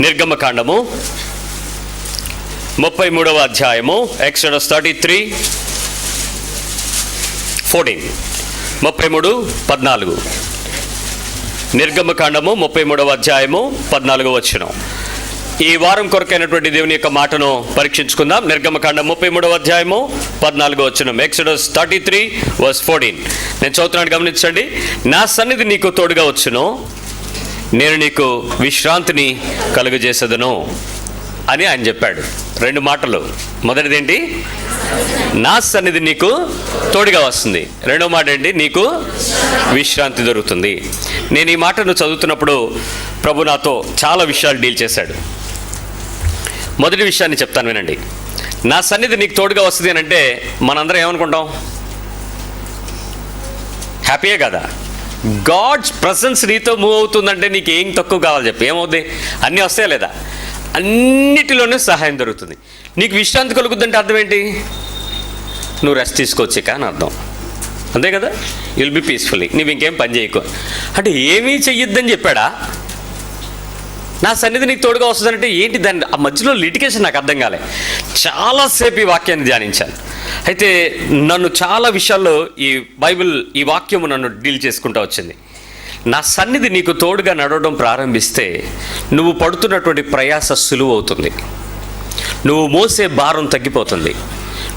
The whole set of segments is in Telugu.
నిర్గమకాండము 33వ అధ్యాయము, ఎక్సోడస్ 33:14. నిర్గమకాండము 33వ అధ్యాయము 14వ వచనం. ఈ వారం కొరకైనటువంటి దేవుని యొక్క మాటను పరీక్షించుకుందాం. నిర్గమకాండం 33వ అధ్యాయము 14వ వచనం, ఎక్సోడస్ 33:14. నేను చదువుతున్నాను, గమనించండి. నా సన్నిధి నీకు తోడుగా వచ్చును, నేను నీకు విశ్రాంతిని కలుగజేసేదను అని ఆయన చెప్పాడు. 2 మాటలు. మొదటిదేంటి? నా సన్నిధి నీకు తోడుగా వస్తుంది. రెండో మాట ఏంటి? నీకు విశ్రాంతి దొరుకుతుంది. నేను ఈ మాటను చదువుతున్నప్పుడు ప్రభు నాతో చాలా విషయాలు డీల్ చేశాడు. మొదటి విషయాన్ని చెప్తాను, వినండి. నా సన్నిధి నీకు తోడుగా వస్తుంది అని అంటే మనందరం ఏమనుకుంటాం? హ్యాపీయే కదా. గాడ్స్ ప్రజెన్స్ నీతో మూవ్ అవుతుందంటే నీకు ఏం తక్కువ కావాలి చెప్పి? ఏమవుద్ది? అన్నీ వస్తాయా లేదా? అన్నిటిలోనే సహాయం దొరుకుతుంది. నీకు విశ్రాంతి కలుగుద్దంటే అర్థం ఏంటి? నువ్వు రెస్ట్ తీసుకోవచ్చు అని అర్థం, అంతే కదా. యుల్ బి పీస్ఫుల్లీ, నువ్వు ఇంకేం పని చేయకు అంటే ఏమీ చెయ్యొద్దని చెప్పాడా? నా సన్నిధి నీకు తోడుగా వస్తుందంటే ఏంటి? దాని ఆ మధ్యలో లిటికేషన్ నాకు అర్థం కాలే. చాలాసేపు ఈ వాక్యాన్ని ధ్యానించాను. అయితే నన్ను చాలా విషయాల్లో ఈ బైబిల్, ఈ వాక్యము నన్ను డీల్ చేసుకుంటూ వచ్చింది. నా సన్నిధి నీకు తోడుగా నడవడం ప్రారంభిస్తే నువ్వు పడుతున్నటువంటి ప్రయాస సులువు అవుతుంది, నువ్వు మోసే భారం తగ్గిపోతుంది,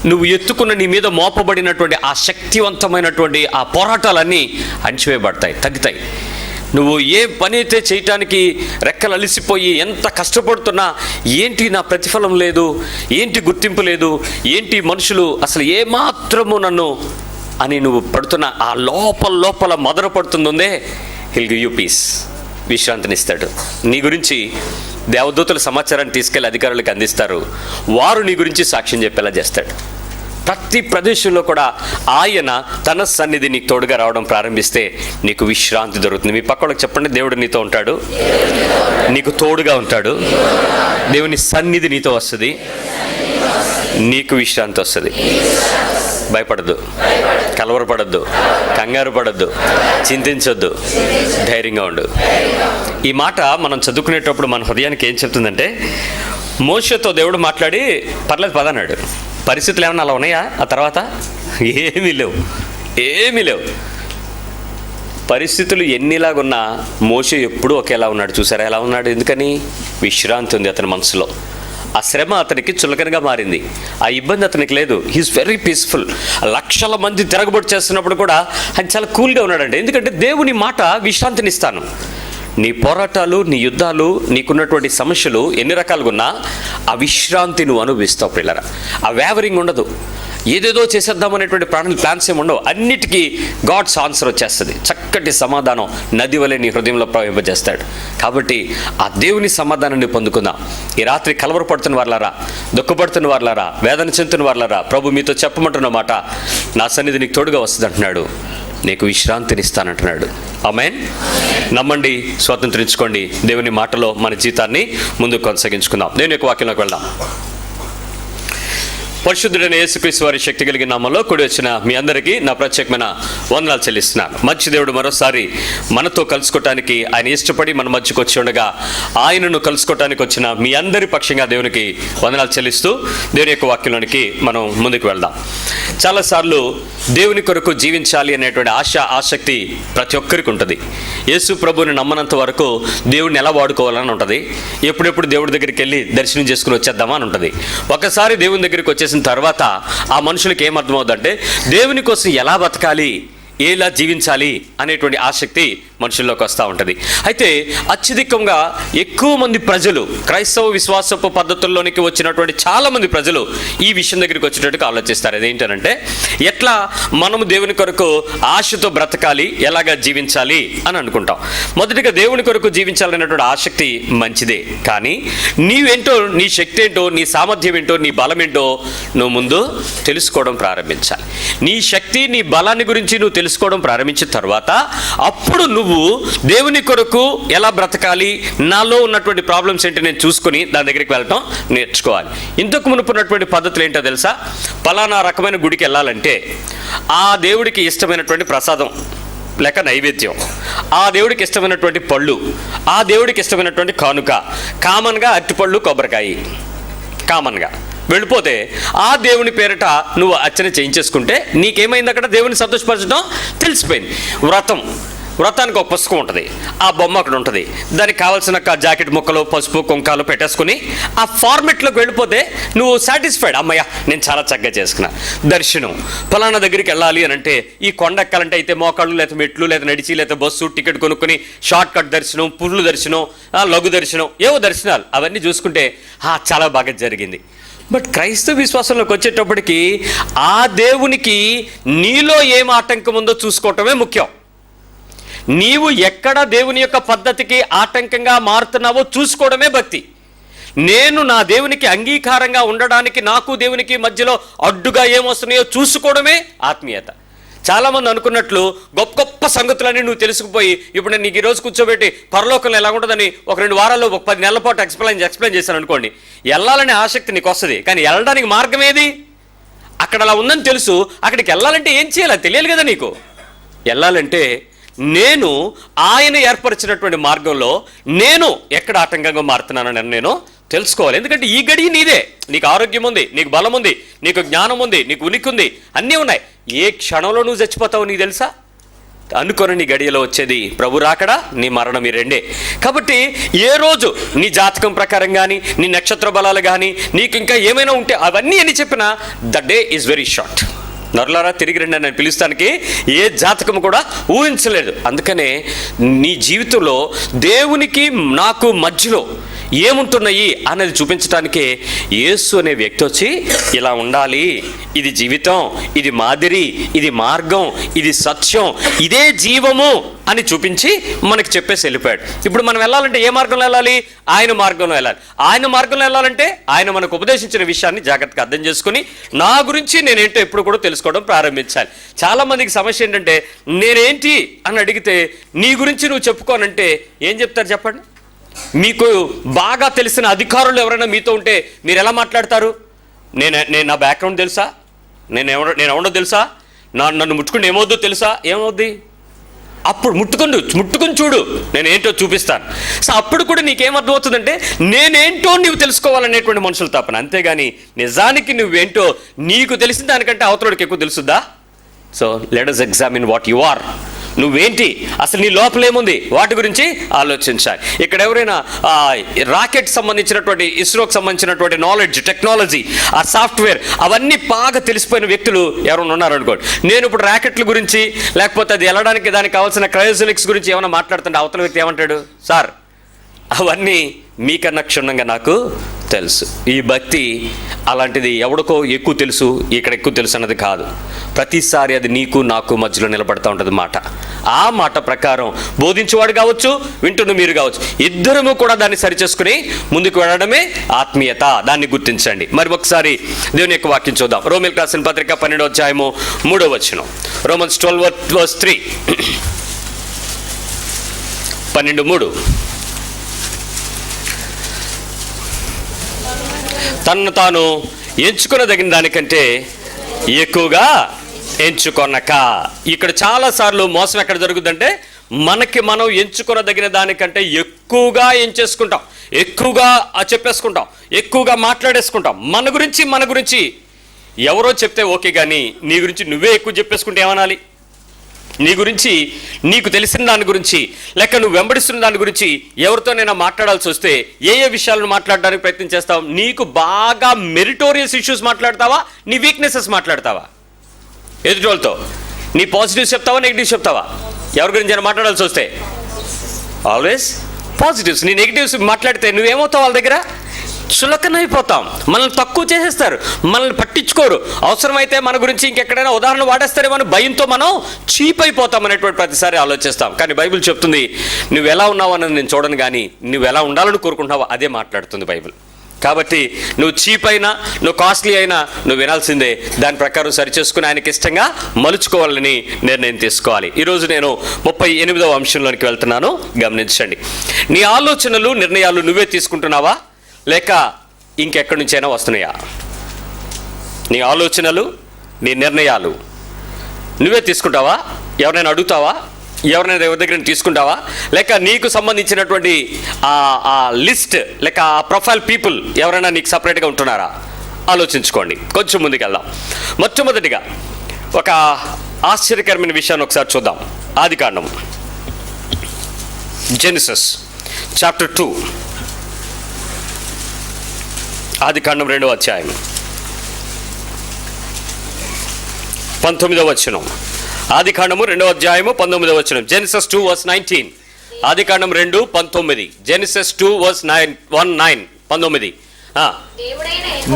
నువ్వు ఎత్తుకున్న నీ మీద మోపబడినటువంటి ఆ శక్తివంతమైనటువంటి ఆ పోరాటాలన్నీ అణిచివేయబడతాయి, తగ్గుతాయి. నువ్వు ఏ పని అయితే చేయటానికి రెక్కలు అలిసిపోయి ఎంత కష్టపడుతున్నా ఏంటి నా ప్రతిఫలం లేదు, ఏంటి గుర్తింపు లేదు, ఏంటి మనుషులు అసలు ఏమాత్రము నన్ను అని నువ్వు పడుతున్న ఆ లోపల మదన పడుతుందే, హిల్ గివ్ యూ పీస్, విశ్రాంతినిస్తాడు. నీ గురించి దేవదూతల సమాచారాన్ని తీసుకెళ్లి అధికారులకు అందిస్తారు. వారు నీ గురించి సాక్ష్యం చెప్పేలా చేస్తాడు. ప్రతి ప్రదేశంలో కూడా ఆయన తన సన్నిధి నీకు తోడుగా రావడం ప్రారంభిస్తే నీకు విశ్రాంతి దొరుకుతుంది. మీ పక్కలకు చెప్పండి, దేవుడు నీతో ఉంటాడు, నీకు తోడుగా ఉంటాడు, దేవుని సన్నిధి నీతో వస్తుంది, నీకు విశ్రాంతి వస్తుంది. భయపడద్దు, కలవరపడద్దు, కంగారు పడద్దు, చింతించొద్దు, ధైర్యంగా ఉండు. ఈ మాట మనం చదువుకునేటప్పుడు మన హృదయానికి ఏం చెప్తుందంటే, మోషేతో దేవుడు మాట్లాడి పర్లేదు పదన్నాడు. పరిస్థితులు ఏమన్నా అలా ఉన్నాయా? ఆ తర్వాత ఏమీ లేవు. పరిస్థితులు ఎన్నిలాగున్నా మోషే ఎప్పుడూ ఒకేలా ఉన్నాడు. చూసారా ఎలా ఉన్నాడు? ఎందుకని? విశ్రాంతి ఉంది అతని మనసులో. ఆ శ్రమ అతనికి చులకనగా మారింది, ఆ ఇబ్బంది అతనికి లేదు. He is very peaceful. లక్షల మంది తిరగబడి చేస్తున్నప్పుడు కూడా ఆయన చాలా కూల్గా ఉన్నాడండి. ఎందుకంటే దేవుని మాట విశ్రాంతినిస్తాను. నీ పోరాటాలు, నీ యుద్ధాలు, నీకున్నటువంటి సమస్యలు ఎన్ని రకాలుగా ఉన్నా ఆ విశ్రాంతి నువ్వు అనుభవిస్తావు పిల్లరా. ఆ వేవరింగ్ ఉండదు, ఏదేదో చేసేద్దామనేటువంటి ప్లాన్స్ ఏమి ఉండవు. అన్నిటికీ గాడ్స్ ఆన్సర్ వచ్చేస్తుంది. చక్కటి సమాధానం నది వలె నీ హృదయంలో ప్రవహింపజేస్తాడు. కాబట్టి ఆ దేవుని సమాధానాన్ని పొందుకుందాం. ఈ రాత్రి కలవరపడుతున్న వాళ్ళారా, దుఃఖపడుతున్న వాళ్ళారా, వేదన చెందుతున్న వాళ్ళారా, ప్రభు మీతో చెప్పమంటున్న మాట, నా సన్నిధి నీకు తోడుగా వస్తుంది అంటున్నాడు, నీకు విశ్రాంతినిస్తానంటున్నాడు. ఆమేన్. నమ్మండి, స్వాతంత్రించుకోండి. దేవుని మాటలో మన జీవితాన్ని ముందుకు కొనసాగించుకుందాం. దేవుని యొక్క వాక్యంలోకి వెళ్దాం. పరిశుద్ధుడైన యేసుక్రీస్తు వారి శక్తి కలిగిన నామములో కూడి వచ్చిన మీ అందరికీ నా ప్రత్యేకమైన వందనాలు చెల్లిస్తున్నాను. మంచి దేవుడు మరోసారి మనతో కలుసుకోవటానికి ఆయన ఇష్టపడి మన మధ్యకు వచ్చి ఉండగా ఆయనను కలుసుకోవటానికి వచ్చిన మీ అందరి పక్షంగా దేవునికి వందనాలు చెల్లిస్తూ దేవుని యొక్క వాక్యంలోనికి మనం ముందుకు వెళ్దాం. చాలాసార్లు దేవుని కొరకు జీవించాలి అనేటువంటి ఆసక్తి ప్రతి ఒక్కరికి ఉంటుంది. యేసు ప్రభువుని నమ్మనంత వరకు దేవుడిని ఎలా వాడుకోవాలని ఉంటుంది. ఎప్పుడెప్పుడు దేవుడి దగ్గరికి వెళ్ళి దర్శనం చేసుకుని వచ్చేద్దామా అని ఉంటుంది. ఒకసారి దేవుని దగ్గరికి వచ్చేసిన తర్వాత ఆ మనుషులకి ఏమర్థమవుతుందంటే దేవుని కోసం ఎలా బతకాలి, ఎలా జీవించాలి అనేటువంటి ఆసక్తి మనుషుల్లోకి వస్తూ ఉంటుంది. అయితే అత్యధికంగా ఎక్కువ మంది ప్రజలు క్రైస్తవ విశ్వాసపు పద్ధతుల్లోనికి వచ్చినటువంటి చాలామంది ప్రజలు ఈ విషయం దగ్గరికి వచ్చేటట్టుగా ఆలోచిస్తారు. అదేంటంటే ఎట్లా మనము దేవుని కొరకు ఆశతో బ్రతకాలి, ఎలాగా జీవించాలి అని అనుకుంటాం. మొదటిగా దేవుని కొరకు జీవించాలనేటువంటి ఆసక్తి మంచిదే, కానీ నీవేంటో, నీ శక్తి ఏంటో, నీ సామర్థ్యం ఏంటో, నీ బలం ఏంటో నువ్వు ముందు తెలుసుకోవడం ప్రారంభించాలి. నీ శక్తి, నీ బలాన్ని గురించి నువ్వు తెలుసుకోవడం ప్రారంభించిన తర్వాత అప్పుడు నువ్వు దేవుని కొరకు ఎలా బ్రతకాలి, నాలో ఉన్నటువంటి ప్రాబ్లమ్స్ ఏంటి నేను చూసుకొని దాని దగ్గరికి వెళ్ళటం నేర్చుకోవాలి. ఇంతకు మునుపున్నటువంటి పద్ధతులు ఏంటో తెలుసా? పలానా రకమైన గుడికి వెళ్ళాలంటే ఆ దేవుడికి ఇష్టమైనటువంటి ప్రసాదం లేక నైవేద్యం, ఆ దేవుడికి ఇష్టమైనటువంటి పళ్ళు, ఆ దేవుడికి ఇష్టమైనటువంటి కానుక, కామన్గా అరటిపళ్ళు కొబ్బరికాయ కామన్గా వెళ్ళిపోతే, ఆ దేవుని పేరిట నువ్వు అర్చన చేయించేసుకుంటే నీకేమైంది? అక్కడ దేవుని సంతోషపరచడం తెలిసిపోయింది. వ్రతానికి ఒక పుస్తకం ఉంటుంది, ఆ బొమ్మ అక్కడ ఉంటుంది, దానికి కావాల్సిన జాకెట్ ముక్కలు, పసుపు, కుంకాలు పెట్టేసుకుని ఆ ఫార్మెట్లోకి వెళ్ళిపోతే నువ్వు సాటిస్ఫైడ్. అమ్మయ్య, నేను చాలా చక్కగా చేసుకున్నా. దర్శనం, ఫలానా దగ్గరికి వెళ్ళాలి అని అంటే, ఈ కొండ ఎక్కాలంటే అయితే మోకాళ్ళు, లేదా మెట్లు, లేదా నడిచి, లేదా బస్సు టికెట్ కొనుక్కొని షార్ట్ కట్ దర్శనం, పుర్లు దర్శనం, లఘు దర్శనం, ఏవో దర్శనాలు అవన్నీ చూసుకుంటే చాలా బాగా జరిగింది. బట్ క్రైస్తవ విశ్వాసంలోకి వచ్చేటప్పటికి ఆ దేవునికి నీలో ఏం ఆటంకం ఉందో చూసుకోవటమే ముఖ్యం. నీవు ఎక్కడ దేవుని యొక్క పద్ధతికి ఆటంకంగా మారుతున్నావో చూసుకోవడమే భక్తి. నేను నా దేవునికి అంగీకారంగా ఉండడానికి నాకు దేవునికి మధ్యలో అడ్డుగా ఏమొస్తున్నాయో చూసుకోవడమే ఆత్మీయత. చాలామంది అనుకున్నట్లు గొప్ప గొప్ప సంగతులన్నీ నువ్వు తెలుసుకుపోయి, ఇప్పుడు నేను నీకు ఈరోజు కూర్చోబెట్టి పరలోకంలో ఎలా ఉంటుందని ఒక 2 వారాల్లో, ఒక 10 నెలల పాటు ఎక్స్ప్లెయిన్ చేశాను అనుకోండి, వెళ్ళాలనే ఆసక్తి నీకు వస్తుంది. కానీ వెళ్ళడానికి మార్గం ఏది? అక్కడ అలా ఉందని తెలుసు, అక్కడికి వెళ్ళాలంటే ఏం చేయాలి తెలియాలి కదా నీకు. వెళ్ళాలంటే నేను ఆయన ఏర్పరిచినటువంటి మార్గంలో నేను ఎక్కడ ఆటంకంగా మారుతున్నానని నేను తెలుసుకోవాలి. ఎందుకంటే ఈ గడి నీదే. నీకు ఆరోగ్యం ఉంది, నీకు బలం ఉంది, నీకు జ్ఞానం ఉంది, నీకు ఉనికి ఉంది, అన్నీ ఉన్నాయి. ఏ క్షణంలో నువ్వు చచ్చిపోతావు నీకు తెలుసా? అనుకొని నీ గడియలో వచ్చేది ప్రభు రాకడా, నీ మరణం, ఈ రెండే. కాబట్టి ఏ రోజు నీ జాతకం ప్రకారం కానీ, నీ నక్షత్ర బలాలు కానీ, నీకు ఇంకా ఏమైనా ఉంటే అవన్నీ అని చెప్పినా the day is very short. నరులారా తిరిగి రండి అని పిలుస్తానికి ఏ జాతకం కూడా ఊహించలేదు. అందుకనే నీ జీవితంలో దేవునికి నాకు మధ్యలో ఏముంటున్నాయి అనేది చూపించడానికే యేసు అనే వ్యక్తి వచ్చి ఇలా ఉండాలి, ఇది జీవితం, ఇది మాదిరి, ఇది మార్గం, ఇది సత్యం, ఇదే జీవము అని చూపించి మనకి చెప్పేసి వెళ్ళిపోయాడు. ఇప్పుడు మనం వెళ్ళాలంటే ఏ మార్గంలో వెళ్ళాలి? ఆయన మార్గంలో వెళ్ళాలి. ఆయన మార్గంలో వెళ్ళాలంటే ఆయన మనకు ఉపదేశించిన విషయాన్ని జాగ్రత్తగా అర్థం చేసుకుని నా గురించి నేనేంటో ఎప్పుడు కూడా తెలుసుకోవడం ప్రారంభించాలి. చాలామందికి సమస్య ఏంటంటే, నేనేంటి అని అడిగితే నీ గురించి నువ్వు చెప్పుకోనంటే ఏం చెప్తారు చెప్పండి? మీకు బాగా తెలిసిన అధికారులు ఎవరైనా మీతో ఉంటే మీరు ఎలా మాట్లాడతారు? నేను నా బ్యాక్గ్రౌండ్ తెలుసా, నేను ఎవడో తెలుసా, నన్ను ముట్టుకుని ఏమవుద్దో తెలుసా? ఏమవుద్ది? అప్పుడు ముట్టుకుని చూడు, నేనేంటో చూపిస్తాను. సో అప్పుడు కూడా నీకేమర్థమవుతుందంటే నేనేంటో నువ్వు తెలుసుకోవాలనేటువంటి మనుషులు తప్పన. అంతేగాని నిజానికి నువ్వేంటో నీకు తెలిసిన దానికంటే అవతలకి ఎక్కువ తెలుసుద్దా? So let us examine what you are. నువ్వేంటి, అసలు నీ లోపలేముంది, వాటి గురించి ఆలోచించాలి. ఇక్కడ ఎవరైనా రాకెట్ సంబంధించినటువంటి, ఇస్రోకి సంబంధించినటువంటి నాలెడ్జ్, టెక్నాలజీ, ఆ సాఫ్ట్వేర్ అవన్నీ బాగా తెలిసిపోయిన వ్యక్తులు ఎవరైనా ఉన్నారనుకోండి, నేను ఇప్పుడు రాకెట్ల గురించి లేకపోతే అది వెళ్ళడానికి దానికి కావాల్సిన క్రయోజెనిక్స్ గురించి ఏమైనా మాట్లాడుతుంటే అవతల వ్యక్తి ఏమంటాడు? సార్ అవన్నీ మీకన్నా క్షుణ్ణంగా నాకు తెలుసు. ఈ భక్తి అలాంటిది ఎవడికో ఎక్కువ తెలుసు, ఇక్కడ ఎక్కువ తెలుసు అన్నది కాదు. ప్రతిసారి అది నీకు నాకు మధ్యలో నిలబడతా ఉంటుంది మాట. ఆ మాట ప్రకారం బోధించేవాడు కావచ్చు, వింటున్న మీరు కావచ్చు, ఇద్దరము కూడా దాన్ని సరిచేసుకుని ముందుకు వెళ్ళడమే ఆత్మీయత. దాన్ని గుర్తించండి. మరి ఒకసారి దేవుని యొక్క వాక్యం చూద్దాం. రోమీయులకు రాసిన పత్రిక 12వ అధ్యాయము 3వ వచనం. రోమన్స్ 12:3, 12:3. తనను తాను ఎంచుకొనదగిన దానికంటే ఎక్కువగా ఎంచుకొనక. ఇక్కడ చాలాసార్లు మోసం ఎక్కడ జరుగుతుందంటే, మనకి మనం ఎంచుకొనదగిన దానికంటే ఎక్కువగా ఎంచేసుకుంటాం, ఎక్కువగా చెప్పేసుకుంటాం, ఎక్కువగా మాట్లాడేసుకుంటాం. మన గురించి ఎవరో చెప్తే ఓకే, కానీ నీ గురించి నువ్వే ఎక్కువ చెప్పేసుకుంటే ఏమనాలి? నీ గురించి, నీకు తెలిసిన దాని గురించి, లేక నువ్వు వెంబడిస్తున్న దాని గురించి ఎవరితోనైనా మాట్లాడాల్సి వస్తే ఏ విషయాలను మాట్లాడడానికి ప్రయత్నం చేస్తావు? నీకు బాగా మెరిటోరియస్ ఇష్యూస్ మాట్లాడతావా, నీ వీక్నెసెస్ మాట్లాడతావా? ఎదుటోళ్ళతో నీ పాజిటివ్స్ చెప్తావా, నెగిటివ్స్ చెప్తావా? ఎవరి గురించి అయినా మాట్లాడాల్సి వస్తే ఆల్వేస్ పాజిటివ్స్. నీ నెగిటివ్స్ మాట్లాడితే నువ్వేమవుతావు? వాళ్ళ దగ్గర చులకనైపోతాం, మనల్ని తక్కువ చేసేస్తారు, మనల్ని పట్టించుకోరు. అవసరమైతే మన గురించి ఇంకెక్కడైనా ఉదాహరణ వాడేస్తారేమో అని భయంతో మనం చీప్ అయిపోతాం అనేటువంటి ప్రతిసారి ఆలోచిస్తాం. కానీ బైబిల్ చెప్తుంది, నువ్వు ఎలా ఉన్నావు అన్నది నేను చూడను, కానీ నువ్వు ఎలా ఉండాలని కోరుకుంటున్నావో అదే మాట్లాడుతుంది బైబిల్. కాబట్టి నువ్వు చీప్ అయినా, నువ్వు కాస్ట్లీ అయినా నువ్వు వినాల్సిందే. దాని ప్రకారం సరిచేసుకుని ఆయనకి ఇష్టంగా మలుచుకోవాలని నిర్ణయం తీసుకోవాలి. ఈరోజు నేను 38వ అంశంలోనికి వెళ్తున్నాను, గమనించండి. నీ ఆలోచనలు, నిర్ణయాలు నువ్వే తీసుకుంటున్నావా, లేక ఇంకెక్కడి నుంచైనా వస్తున్నాయా? నీ ఆలోచనలు, నీ నిర్ణయాలు నువ్వే తీసుకుంటావా? ఎవరైనా అడుగుతావా? ఎవరైనా ఎవరి దగ్గర తీసుకుంటావా? లేక నీకు సంబంధించినటువంటి ఆ లిస్ట్ లేక ఆ ప్రొఫైల్ పీపుల్ ఎవరైనా నీకు సపరేట్గా ఉంటున్నారా? ఆలోచించుకోండి. కొంచెం ముందుకెళ్దాం. మొట్టమొదటిగా ఒక ఆశ్చర్యకరమైన విషయాన్ని ఒకసారి చూద్దాం. ఆదికాండం, జెనిసిస్ చాప్టర్ 2, ఆదికాండం 2వ అధ్యాయం 19వ వచనం. ఆదికాండము 2వ అధ్యాయము 19వ వచనం. జెనిసిస్ 2:19. ఆదికాండం 2:19. జెనిసిస్ 2:19.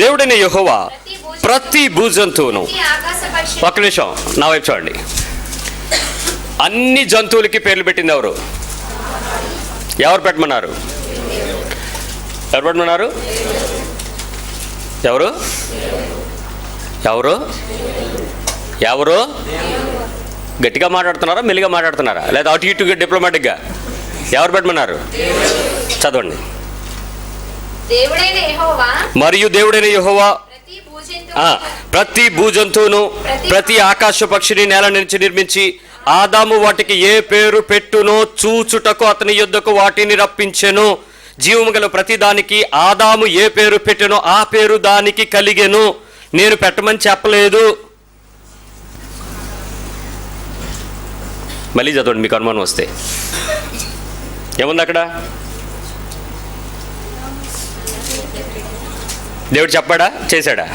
దేవుడైన యెహోవా ప్రతి భూజంతువును, ఒక్క నిమిషం నా వైపు చూడండి, అన్ని జంతువులకి పేర్లు పెట్టింది ఎవరు? ఎవరు పెట్టమన్నారు? ఎవరు పెట్టమన్నారు? ఎవరు ఎవరు ఎవరు గట్టిగా మాట్లాడుతున్నారా, మెల్లిగా మాట్లాడుతున్నారా, లేదా అటు ఇటుగా డిప్లొమాటిక్గా? ఎవరు పెట్టమన్నారు? చదవండి. మరియు దేవుడైన యెహోవా ప్రతి భూజంతువును, ప్రతి ఆకాశ పక్షిని నేల నుంచి నిర్మించి ఆదాము వాటికి ఏ పేరు పెట్టునో చూచుటకు అతని యొద్దకు వాటిని రప్పించెను. జీవము గల ప్రతి దానికి ఆదాము ఏ పేరు పెట్టెనో ఆ పేరు దానికి కలిగెను. నేను పెట్టమని చెప్పలేదు. మళ్ళీ చదవండి, మీకు అనుమానం వస్తే. ఏముంది అక్కడ? దేవుడు చెప్పాడా, చేశాడా?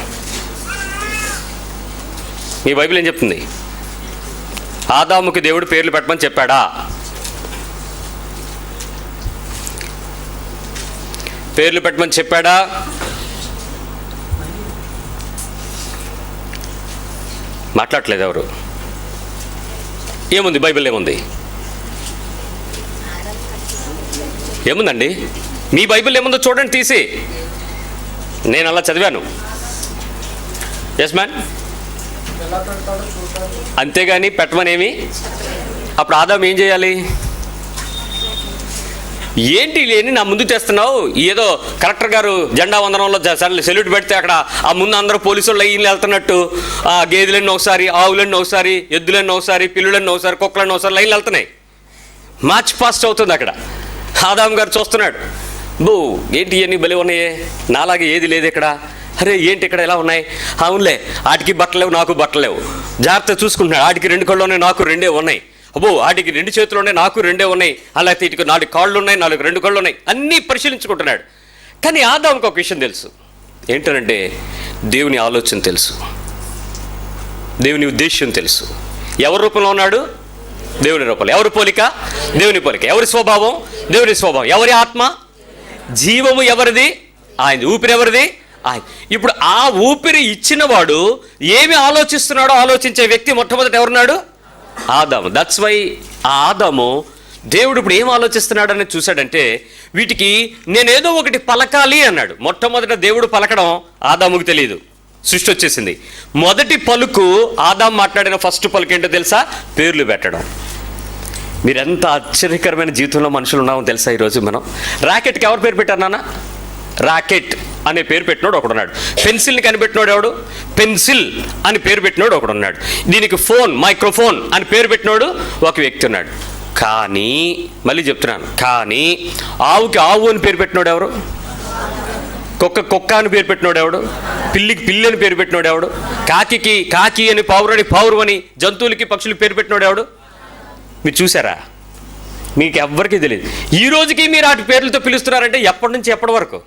మీ బైబిల్ ఏం చెప్తుంది? ఆదాముకి దేవుడు పేర్లు పెట్టమని చెప్పాడా? పేర్లు పెట్టమని చెప్పాడా? మాట్లాడలేదు ఎవరు. ఏముంది బైబిల్? ఏముంది? ఏముందండి మీ బైబిల్? ఏముందో చూడండి తీసి. నేను అలా చదివాను. Yes man. అంతేగాని పెట్టమనేమి. అప్పుడు ఆదాం ఏం చేయాలి? ఏంటి లేని నా ముందు తెస్తున్నావు? ఏదో కలెక్టర్ గారు జెండా వందనంలో సెల్యూట్ పెడితే అక్కడ ఆ ముందు అందరూ పోలీసు వాళ్ళు లైన్లు వెళ్తున్నట్టు ఆ గేదెలన్నీ ఒకసారి, ఆవులన్నీ ఒకసారి, ఎద్దులన్నీ ఒకసారి, పిల్లులన్నీ ఒకసారి, కుక్కలన్నీ ఒకసారి లైన్లు వెళ్తున్నాయి. మార్చ్ పాస్ట్ అవుతుంది అక్కడ. ఆదాం గారు చూస్తున్నాడు, ఏంటి ఇవన్నీ బలి ఉన్నాయే, నాలాగే ఏది లేదు ఇక్కడ. అరే ఏంటి ఇక్కడ ఎలా ఉన్నాయి? అవునులే, ఆటికి బట్టలేవు, నాకు బట్టలేవు. జాగ్రత్త చూసుకుంటున్నాడు. ఆటికి 2 కళ్ళు ఉన్నాయి, నాకు 2 ఉన్నాయి. ఆటికి 2 చేతులు ఉన్నాయి, నాకు 2 ఉన్నాయి. అలాగే ఇటుకు 4 కాళ్ళు ఉన్నాయి, 4 2 కళ్ళు ఉన్నాయి. అన్నీ పరిశీలించుకుంటున్నాడు. కానీ ఆదాంకి ఒక విషయం తెలుసు. ఏంటంటే దేవుని ఆలోచన తెలుసు, దేవుని ఉద్దేశం తెలుసు. ఎవరి రూపంలో ఉన్నాడు? దేవుని రూపంలో. ఎవరి పోలిక? దేవుని పోలిక. ఎవరి స్వభావం? దేవుని స్వభావం. ఎవరి ఆత్మ? జీవము ఎవరిది? ఆయన. ఊపిరి ఎవరిది? ఆయన. ఇప్పుడు ఆ ఊపిరి ఇచ్చినవాడు ఏమి ఆలోచిస్తున్నాడో ఆలోచించే వ్యక్తి మొట్టమొదట ఎవరున్నాడు? ఆదాము. దట్స్ వై ఆ ఆదాము దేవుడు ఇప్పుడు ఏం ఆలోచిస్తున్నాడని చూశాడంటే, వీటికి నేనేదో ఒకటి పలకాలి అన్నాడు. మొట్టమొదట దేవుడు పలకడం ఆదాముకు తెలియదు. సృష్టి వచ్చేసింది. మొదటి పలుకు ఆదాం మాట్లాడిన ఫస్ట్ పలుకు ఏంటో తెలుసా? పేర్లు పెట్టడం. మీరెంత ఆశ్చర్యకరమైన జీవితంలో మనుషులు ఉన్నామో తెలుసా? ఈరోజు మనం రాకెట్కి ఎవరు పేరు పెట్టారు నాన్న? రాకెట్ అనే పేరు పెట్టినోడు ఒకడున్నాడు. పెన్సిల్ని కనిపెట్టినోడు ఎవడు? పెన్సిల్ అని పేరు పెట్టినోడు ఒకడున్నాడు. దీనికి ఫోన్, మైక్రోఫోన్ అని పేరు పెట్టినోడు ఒక వ్యక్తి ఉన్నాడు. కానీ మళ్ళీ చెప్తున్నాను, కానీ ఆవుకి ఆవు అని పేరు పెట్టినోడు ఎవరు? కుక్క అని పేరు పెట్టినోడు ఎవడు? పిల్లికి పిల్లి అని పేరు పెట్టినోడు ఎవడు? కాకికి కాకి అని, పావురని పావురు అని, జంతువులకి పక్షులకి పేరు పెట్టినోడు ఎవడు? మీరు చూసారా? మీకు ఎవ్వరికీ తెలియదు. ఈ రోజుకి మీరు వాటి పేర్లతో పిలుస్తున్నారంటే ఎప్పటి నుంచి ఎప్పటి వరకు?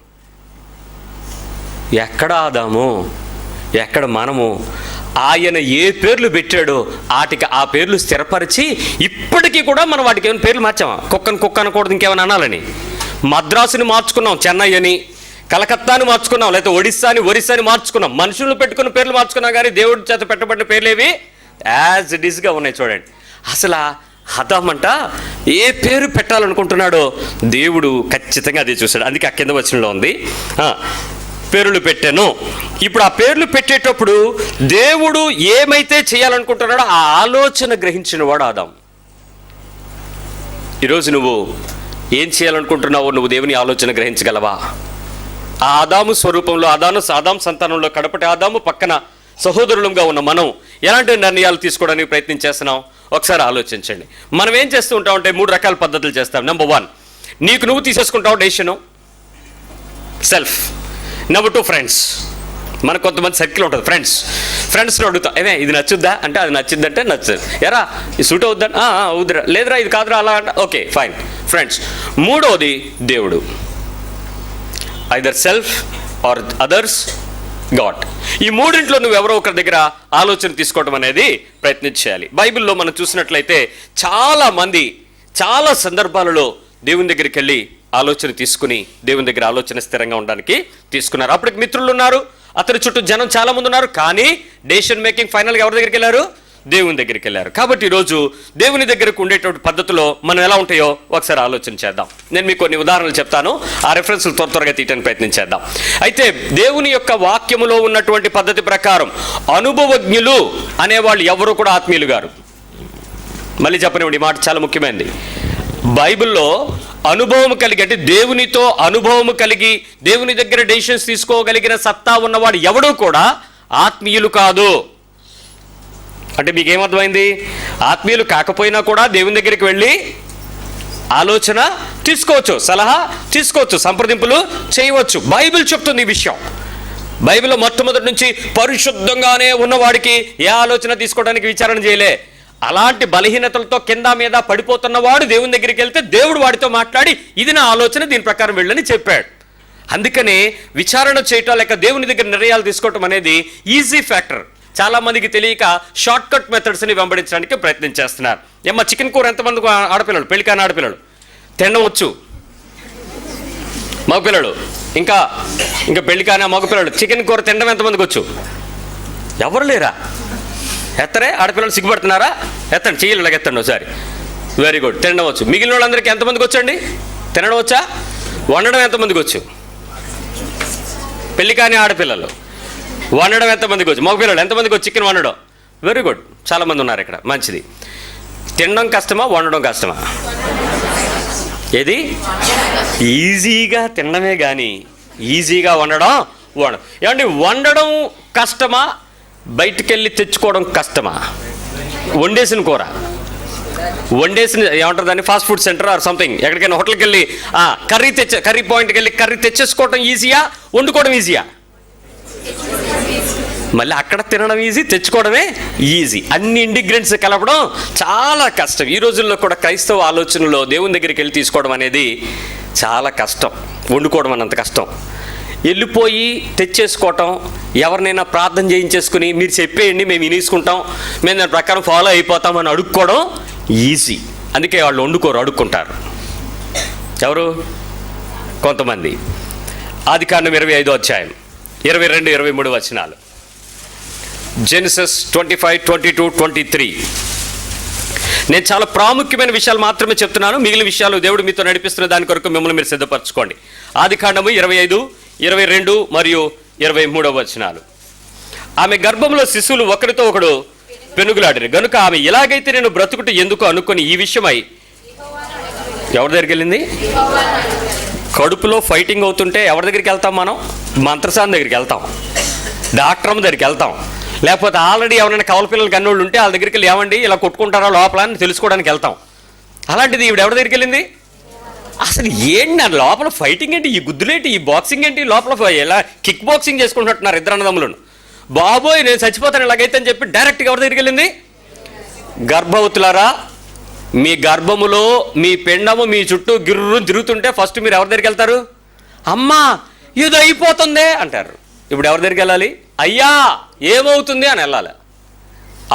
ఎక్కడ ఆదాము, ఎక్కడ మనము? ఆయన ఏ పేర్లు పెట్టాడో వాటికి ఆ పేర్లు స్థిరపరిచి ఇప్పటికీ కూడా మనం వాటికి ఏమైనా పేర్లు మార్చామా? కుక్క అనకూడదు, ఇంకేమైనా అనాలని. మద్రాసుని మార్చుకున్నాం చెన్నై అని, కలకత్తాని మార్చుకున్నాం, లేకపోతే ఒరిస్సాని మార్చుకున్నాం. మనుషులు పెట్టుకున్న పేర్లు మార్చుకున్నాం, కానీ దేవుడి చేత పెట్టబడిన పేర్లేవి యాజ్ ఇట్ ఈస్గా ఉన్నాయి. చూడండి, అసలు ఆదామంట ఏ పేరు పెట్టాలనుకుంటున్నాడో దేవుడు ఖచ్చితంగా అదే చూశాడు. అందుకే ఆ కింద వచనంలో ఉంది, పేర్లు పెట్టాను. ఇప్పుడు ఆ పేర్లు పెట్టేటప్పుడు దేవుడు ఏమైతే చేయాలనుకుంటున్నాడో ఆ ఆలోచన గ్రహించిన వాడు ఆదాం. ఈరోజు నువ్వు ఏం చేయాలనుకుంటున్నావో నువ్వు దేవుని ఆలోచన గ్రహించగలవా? ఆ ఆదాము స్వరూపంలో, ఆదాం సంతానంలో కడపటి ఆదాము పక్కన సహోదరులుగా ఉన్న మనం ఎలాంటి నిర్ణయాలు తీసుకోవడానికి ప్రయత్నం చేస్తున్నాం? ఒకసారి ఆలోచించండి. మనం ఏం చేస్తూ ఉంటామంటే 3 రకాల పద్ధతులు చేస్తాం. నెంబర్ 1, నీకు నువ్వు తీసేసుకుంటావు డెసిషను, సెల్ఫ్. Number 2, friends. మనకు కొంతమంది సర్కిల్ ఉంటుంది, ఫ్రెండ్స్ని అడుగుతాం, ఏమే ఇది నచ్చుద్దా అంటే అది నచ్చుద్దంటే నచ్చదు, ఎరా ఇది సూట్ అవుద్దా, అవుద్దిరా, లేదురా ఇది కాదురా, అలా అంటే ఓకే ఫైన్, ఫ్రెండ్స్. 3వది దేవుడు, either self or others, god. ఈ 3ఇంట్లో నువ్వు ఎవరో ఒకరి దగ్గర ఆలోచన తీసుకోవడం అనేది ప్రయత్నించాలి. బైబిల్లో మనం చూసినట్లయితే చాలామంది చాలా సందర్భాలలో దేవుని దగ్గరికి వెళ్ళి ఆలోచన తీసుకుని దేవుని దగ్గర ఆలోచన స్థిరంగా ఉండడానికి తీసుకున్నారు. అప్పటికి మిత్రులు ఉన్నారు, అతని చుట్టూ జనం చాలా మంది ఉన్నారు, కానీ డెసిషన్ మేకింగ్ ఫైనల్గా ఎవరి దగ్గరికి వెళ్ళారు? దేవుని దగ్గరికి వెళ్ళారు. కాబట్టి ఈరోజు దేవుని దగ్గరకు ఉండేటువంటి పద్ధతిలో మనం ఎలా ఉంటాయో ఒకసారి ఆలోచన చేద్దాం. నేను మీకు కొన్ని ఉదాహరణలు చెప్తాను, ఆ రెఫరెన్స్లు త్వరగా తీయడానికి ప్రయత్నించేద్దాం. అయితే దేవుని యొక్క వాక్యములో ఉన్నటువంటి పద్ధతి ప్రకారం అనుభవజ్ఞులు అనేవాళ్ళు ఎవరు కూడా ఆత్మీయులు గారు. మళ్ళీ చెప్పనివ్వండి, ఈ మాట చాలా ముఖ్యమైనది. బైబిల్లో అనుభవం కలిగి, అంటే దేవునితో అనుభవం కలిగి దేవుని దగ్గర డెసిషన్స్ తీసుకోగలిగిన సత్తా ఉన్నవాడు ఎవడూ కూడా ఆత్మీయులు కాదు. అంటే మీకేమర్థమైంది? ఆత్మీయులు కాకపోయినా కూడా దేవుని దగ్గరికి వెళ్ళి ఆలోచన తీసుకోవచ్చు, సలహా తీసుకోవచ్చు, సంప్రదింపులు చేయవచ్చు. బైబిల్ చెప్తుంది ఈ విషయం. బైబిల్లో మొట్టమొదటి నుంచి పరిశుద్ధంగానే ఉన్నవాడికి ఏ ఆలోచన తీసుకోవడానికి విచారణ చేయలే. అలాంటి బలహీనతలతో కింద మీద పడిపోతున్నవాడు దేవుని దగ్గరికి వెళ్తే దేవుడు వాడితో మాట్లాడి ఇది నా ఆలోచన, దీని ప్రకారం వెళ్ళని చెప్పాడు. అందుకనే విచారణ చేయటం లేక దేవుని దగ్గర నిర్ణయాలు తీసుకోవటం అనేది ఈజీ ఫ్యాక్టర్. చాలా మందికి తెలియక షార్ట్ కట్ మెథడ్స్ని వెంబడించడానికి ప్రయత్నం చేస్తున్నారు. ఏమ్మా చికెన్ కూర ఎంతమంది ఆడపిల్లలు, పెళ్లి కాని ఆడపిల్లలు తినడం వచ్చు? మగపిల్లలు ఇంకా పెళ్లి కాని మగపిల్లలు చికెన్ కూర తినడం ఎంతమందికి వచ్చు? ఎవరు లేరా? ఎత్తరే? ఆడపిల్లలు సిగ్గుపడుతున్నారా? ఎత్తండి, చెయ్యలు ఇలాగ ఎత్తండి ఒకసారి. వెరీ గుడ్, తినడం వచ్చు. మిగిలిన వాళ్ళందరికీ ఎంతమందికి వచ్చండి? తినడం వచ్చా? వండడం ఎంతమందికి వచ్చు? పెళ్లి కాని ఆడపిల్లలు వండడం ఎంతమందికి వచ్చు? మగపిల్లలు ఎంతమందికి వచ్చు చికెన్ వండడం? వెరీ గుడ్, చాలామంది ఉన్నారు ఇక్కడ, మంచిది. తినడం కష్టమా, వండడం కష్టమా? ఏది? ఈజీగా తినడమే కానీ ఈజీగా వండడం ఏమండి, వండడం కష్టమా, బయటికెళ్ళి తెచ్చుకోవడం కష్టమా? వండేసిన కూర, వండేసిన ఏమంటారు దాన్ని, fast food centre or something, ఎక్కడికైనా హోటల్కి వెళ్ళి కర్రీ పాయింట్కి వెళ్ళి కర్రీ తెచ్చేసుకోవడం ఈజీయా, వండుకోవడం ఈజీయా? మళ్ళీ అక్కడ తినడం ఈజీ, తెచ్చుకోవడమే ఈజీ. అన్ని ఇంగ్రీడియంట్స్ కలపడం చాలా కష్టం. ఈ రోజుల్లో కూడా క్రైస్తవ ఆలోచనలో దేవుని దగ్గరికి వెళ్ళి తీసుకోవడం అనేది చాలా కష్టం. వండుకోవడం అన్నంత కష్టం. వెళ్ళిపోయి తెచ్చేసుకోవటం, ఎవరినైనా ప్రార్థన చేయించేసుకుని మీరు చెప్పేయండి మేము వినేసుకుంటాం, మేము దాని ప్రకారం ఫాలో అయిపోతామని అడుక్కోవడం ఈజీ. అందుకే వాళ్ళు వండుకోరు, అడుక్కుంటారు. ఎవరు? కొంతమంది. ఆదికాండం 25వ అధ్యాయం 22-23 వచనాలు. జెనసిస్ 25, 22, 23. నేను చాలా ప్రాముఖ్యమైన విషయాలు మాత్రమే చెప్తున్నాను, మిగిలిన విషయాలు దేవుడు మీతో నడిపిస్తున్న దాని కొరకు మిమ్మల్ని మీరు సిద్ధపరచుకోండి. ఆదికాండము 25, 22 మరియు 23 వచనాలు. ఆమె గర్భంలో శిశువులు ఒకరితో ఒకడు పెనుగులాడిరి గనుక ఆమె ఎలాగైతే నేను బ్రతుకుట ఎందుకు అనుకొని ఈ విషయమై ఎవరి దగ్గరికి వెళ్ళింది? కడుపులో ఫైటింగ్ అవుతుంటే ఎవరి దగ్గరికి వెళ్తాం మనం? మంత్రసాని దగ్గరికి వెళ్తాం, డాక్టర్ అమ్మ దగ్గరికి వెళ్తాం, లేకపోతే ఆల్రెడీ ఎవరైనా కవల పిల్లలు కన్నోళ్ళు ఉంటే వాళ్ళ దగ్గరికి వెళ్ళి ఏమండి ఇలా కొట్టుకుంటారా లోపల అని తెలుసుకోవడానికి వెళ్తాం. అలాంటిది ఈవిడ ఎవరి దగ్గరికి వెళ్ళింది? అసలు ఏంటి నా లోపల ఫైటింగ్ ఏంటి, ఈ గుద్దులేంటి, ఈ బాక్సింగ్ ఏంటి, లోపల ఎలా కిక్ బాక్సింగ్ చేసుకుంటున్నట్టున్నారు ఇద్దరు అన్నదమ్ములను. బాబోయ్ నేను చచ్చిపోతాను ఇలాగైతే అని చెప్పి డైరెక్ట్గా ఎవరి దగ్గరికి వెళ్ళింది? గర్భవతులారా, మీ గర్భములో మీ పిండము మీ చుట్టూ గిర్రు తిరుగుతుంటే ఫస్ట్ మీరు ఎవరి దగ్గరికి వెళ్తారు? అమ్మా ఇది అయిపోతుందే అంటారు. ఇప్పుడు ఎవరి దగ్గరికి వెళ్ళాలి? అయ్యా ఏమవుతుంది అని వెళ్ళాలి.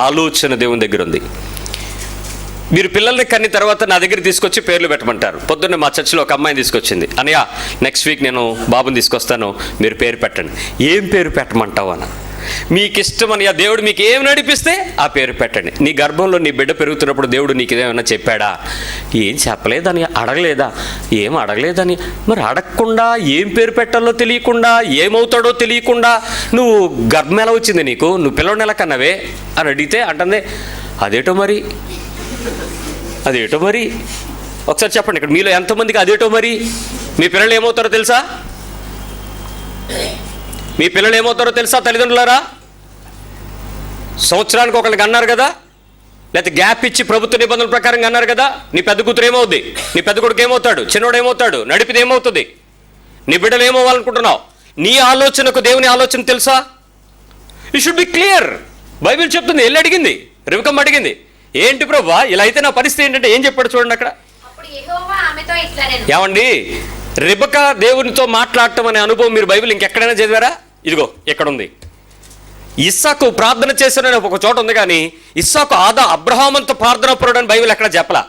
ఆలోచన దేవుని దగ్గర ఉంది. మీరు పిల్లల్ని కన్ని తర్వాత నా దగ్గర తీసుకొచ్చి పేర్లు పెట్టమంటారు. పొద్దున్నే మా చర్చిలో ఒక అమ్మాయిని తీసుకొచ్చింది. అనయ్య నెక్స్ట్ వీక్ నేను బాబుని తీసుకొస్తాను, మీరు పేరు పెట్టండి. ఏం పేరు పెట్టమంటావు అన్న? మీకు ఇష్టం అని దేవుడు మీకు ఏం నడిపిస్తే ఆ పేరు పెట్టండి. నీ గర్భంలో నీ బిడ్డ పెరుగుతున్నప్పుడు దేవుడు నీకు ఏమైనా చెప్పాడా? ఏం చెప్పలేదని, అడగలేదా? ఏం అడగలేదని. మరి అడగకుండా ఏం పేరు పెట్టాలో తెలియకుండా, ఏమవుతాడో తెలియకుండా నువ్వు గర్భం ఎలా వచ్చింది నీకు, నువ్వు పిల్లడిని ఎలా కన్నావే అని అడిగితే అంటుంది అదేటో మరి, అదేటో మరి. ఒకసారి చెప్పండి ఇక్కడ మీలో ఎంతమందికి అదేటో మరి? మీ పిల్లలు ఏమవుతారో తెలుసా? మీ పిల్లలు ఏమవుతారో తెలుసా తల్లిదండ్రులారా? సంవత్సరానికి ఒకరికి అన్నారు కదా, లేకపోతే గ్యాప్ ఇచ్చి ప్రభుత్వ నిబంధనల ప్రకారంగా అన్నారు కదా, నీ పెద్ద కూతురు ఏమవుద్ది, నీ పెద్ద కొడుకు ఏమవుతాడు, చిన్నోడు ఏమవుతాడు, నడిపిది ఏమవుతుంది, నీ బిడ్డలు ఏమవ్వాలనుకుంటున్నావు, నీ ఆలోచనకు దేవుని ఆలోచన తెలుసా? You should be clear. Bible చెప్తుంది. వెళ్ళి అడిగింది, రిబెకమ్మ అడిగింది, ఏంటి ప్రభువా ఇలా అయితే నా పరిస్థితి ఏంటంటే ఏం చెప్పాడు చూడండి అక్కడ. ఏమండి, రిబెకా దేవునితో మాట్లాడటం అనే అనుభవం మీరు బైబిల్ ఇంకెక్కడైనా చదివారా? ఇదిగో ఇక్కడ ఉంది. ఇస్సాకు ప్రార్థన చేసిన ఒక చోట ఉంది, కానీ ఇస్సాకు అబ్రహాముతో ప్రార్థన పరుడని బైబిల్ ఎక్కడ చెప్పలా.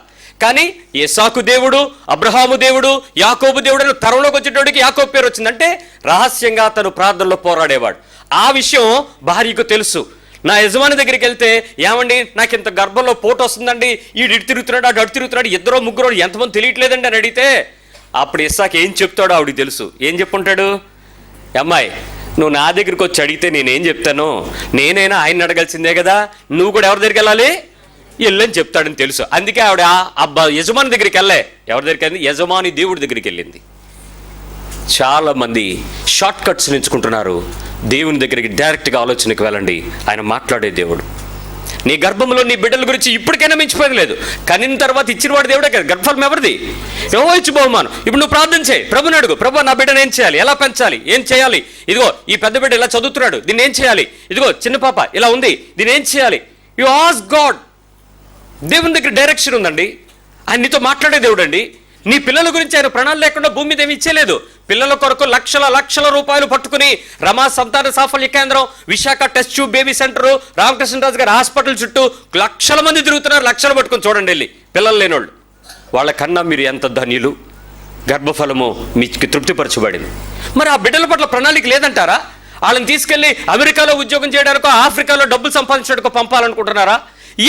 కానీ ఇస్సాకు దేవుడు, అబ్రహాము దేవుడు, యాకోబు దేవుడు అని తరంలోకి వచ్చేటోడికి యాకోబు పేరు వచ్చిందంటే రహస్యంగా తను ప్రార్థనలో పోరాడేవాడు. ఆ విషయం భార్యకు తెలుసు. నా యజమాని దగ్గరికి వెళ్తే, ఏమండి నాకు ఇంత గర్భంలో పోటు వస్తుందండి, ఇటు తిరుగుతున్నాడు అటు తిరుగుతున్నాడు, ఇద్దరో ముగ్గురో ఎంతమంది తెలియట్లేదండి అని అడిగితే అప్పుడు ఇస్సాకు ఏం చెప్తాడో ఆవిడికి తెలుసు. ఏం చెప్పుంటాడు? అమ్మాయి, నువ్వు నా దగ్గరికి వచ్చి అడిగితే నేనేం చెప్తాను, నేనైనా ఆయన అడగాల్సిందే కదా, నువ్వు కూడా ఎవరి దగ్గరికి వెళ్ళాలి, వెళ్ళని చెప్తాడని తెలుసు. అందుకే ఆవిడ యజమాని దగ్గరికి వెళ్ళే. ఎవరి దగ్గరికి వెళ్ళింది? యజమాని దేవుడి దగ్గరికి వెళ్ళింది. చాలామంది షార్ట్ కట్స్ ఎంచుకుంటున్నారు. దేవుని దగ్గరికి డైరెక్ట్గా ఆలోచనకి వెళ్ళండి. ఆయన మాట్లాడే దేవుడు. నీ గర్భంలో నీ బిడ్డల గురించి ఇప్పటికైనా మించిపోయేది లేదు. కనిన తర్వాత ఇచ్చినవాడు దేవుడే కదా. గర్భఫలం ఎవరిది? యెహోవా ఇచ్చు బహుమానం. ఇప్పుడు నువ్వు ప్రార్థన చేయి, ప్రభుని అడుగు, ప్రభు నా బిడ్డను ఏం చేయాలి, ఎలా పెంచాలి, ఏం చేయాలి, ఇదిగో ఈ పెద్ద బిడ్డ ఇలా చదువుతున్నాడు, దీన్ని ఏం చేయాలి, ఇదిగో చిన్న పాప ఇలా ఉంది, దీన్ని ఏం చేయాలి. You ask God. దేవుని దగ్గర డైరెక్షన్ ఉందండి. ఆయన నీతో మాట్లాడే దేవుడు అండి. నీ పిల్లల గురించి ఆయన ప్రణాళిక లేకుండా భూమి మీద ఏమి ఇచ్చేయలేదు. పిల్లల కొరకు లక్షల రూపాయలు పట్టుకుని రమా సంతాన సాఫల్య కేంద్రం, Visakha test tube baby centre, Ramakrishna Raju గారి హాస్పిటల్ చుట్టూ లక్షల మంది తిరుగుతున్నారు. లక్షలు పట్టుకుని చూడండి వెళ్ళి, పిల్లలు లేనోళ్ళు. వాళ్ళకన్నా మీరు ఎంత ధన్యులు. గర్భఫలము మీకు తృప్తిపరచబడింది. మరి ఆ బిడ్డల పట్ల ప్రణాళిక లేదంటారా? వాళ్ళని తీసుకెళ్ళి అమెరికాలో ఉద్యోగం చేయడానికో, ఆఫ్రికాలో డబ్బులు సంపాదించడానికో పంపాలనుకుంటున్నారా?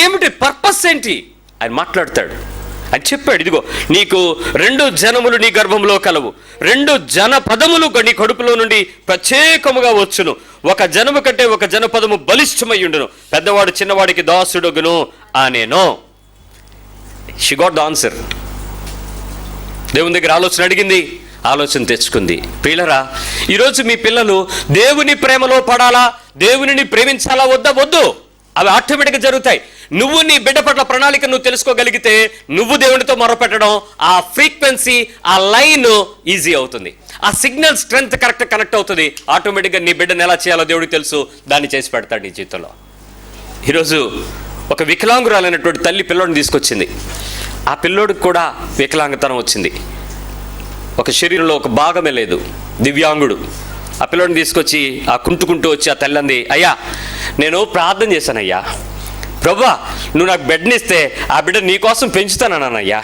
ఏమిటి పర్పస్ ఏంటి? ఆయన మాట్లాడతాడు. అని చెప్పాడు, ఇదిగో నీకు 2 జనములు నీ గర్భంలో కలవు, 2 జనపదములు నీ కడుపులో నుండి ప్రత్యేకముగా వచ్చును, ఒక జనము కంటే ఒక జనపదము బలిష్టమై ఉండును, పెద్దవాడు చిన్నవాడికి దాసుడుగును అనేను. She got the answer. దేవుని దగ్గర ఆలోచన అడిగింది, ఆలోచన తెచ్చుకుంది. పిల్లరా, ఈరోజు మీ పిల్లలు దేవుని ప్రేమలో పడాలా, దేవునిని ప్రేమించాలా వద్దా? వద్దు. అవి ఆటోమేటిక్గా జరుగుతాయి. నువ్వు నీ బిడ్డ పట్ల ప్రణాళిక నువ్వు తెలుసుకోగలిగితే నువ్వు దేవునితో మొరపెట్టడం, ఆ ఫ్రీక్వెన్సీ, ఆ లైన్ ఈజీ అవుతుంది. ఆ సిగ్నల్ స్ట్రెంత్ కరెక్ట్ కనెక్ట్ అవుతుంది. ఆటోమేటిక్గా నీ బిడ్డను ఎలా చేయాలో దేవుడికి తెలుసు, దాన్ని చేసి పెడతాడు నీ జీవితంలో. ఈరోజు ఒక వికలాంగురాలైనటువంటి తల్లి పిల్లోడిని తీసుకొచ్చింది. ఆ పిల్లోడికి కూడా వికలాంగతనం వచ్చింది. ఒక శరీరంలో ఒక భాగమే లేదు, దివ్యాంగుడు. ఆ పిల్లోడిని తీసుకొచ్చి ఆ కుంటుకుంటూ వచ్చి ఆ తల్లి అంది, అయ్యా నేను ప్రార్థన చేశానయ్యా, ప్రభువా నువ్వు నాకు బెడ్ని ఇస్తే ఆ బిడ్డ నీకోసం పెంచుతానన్నానయ్యా.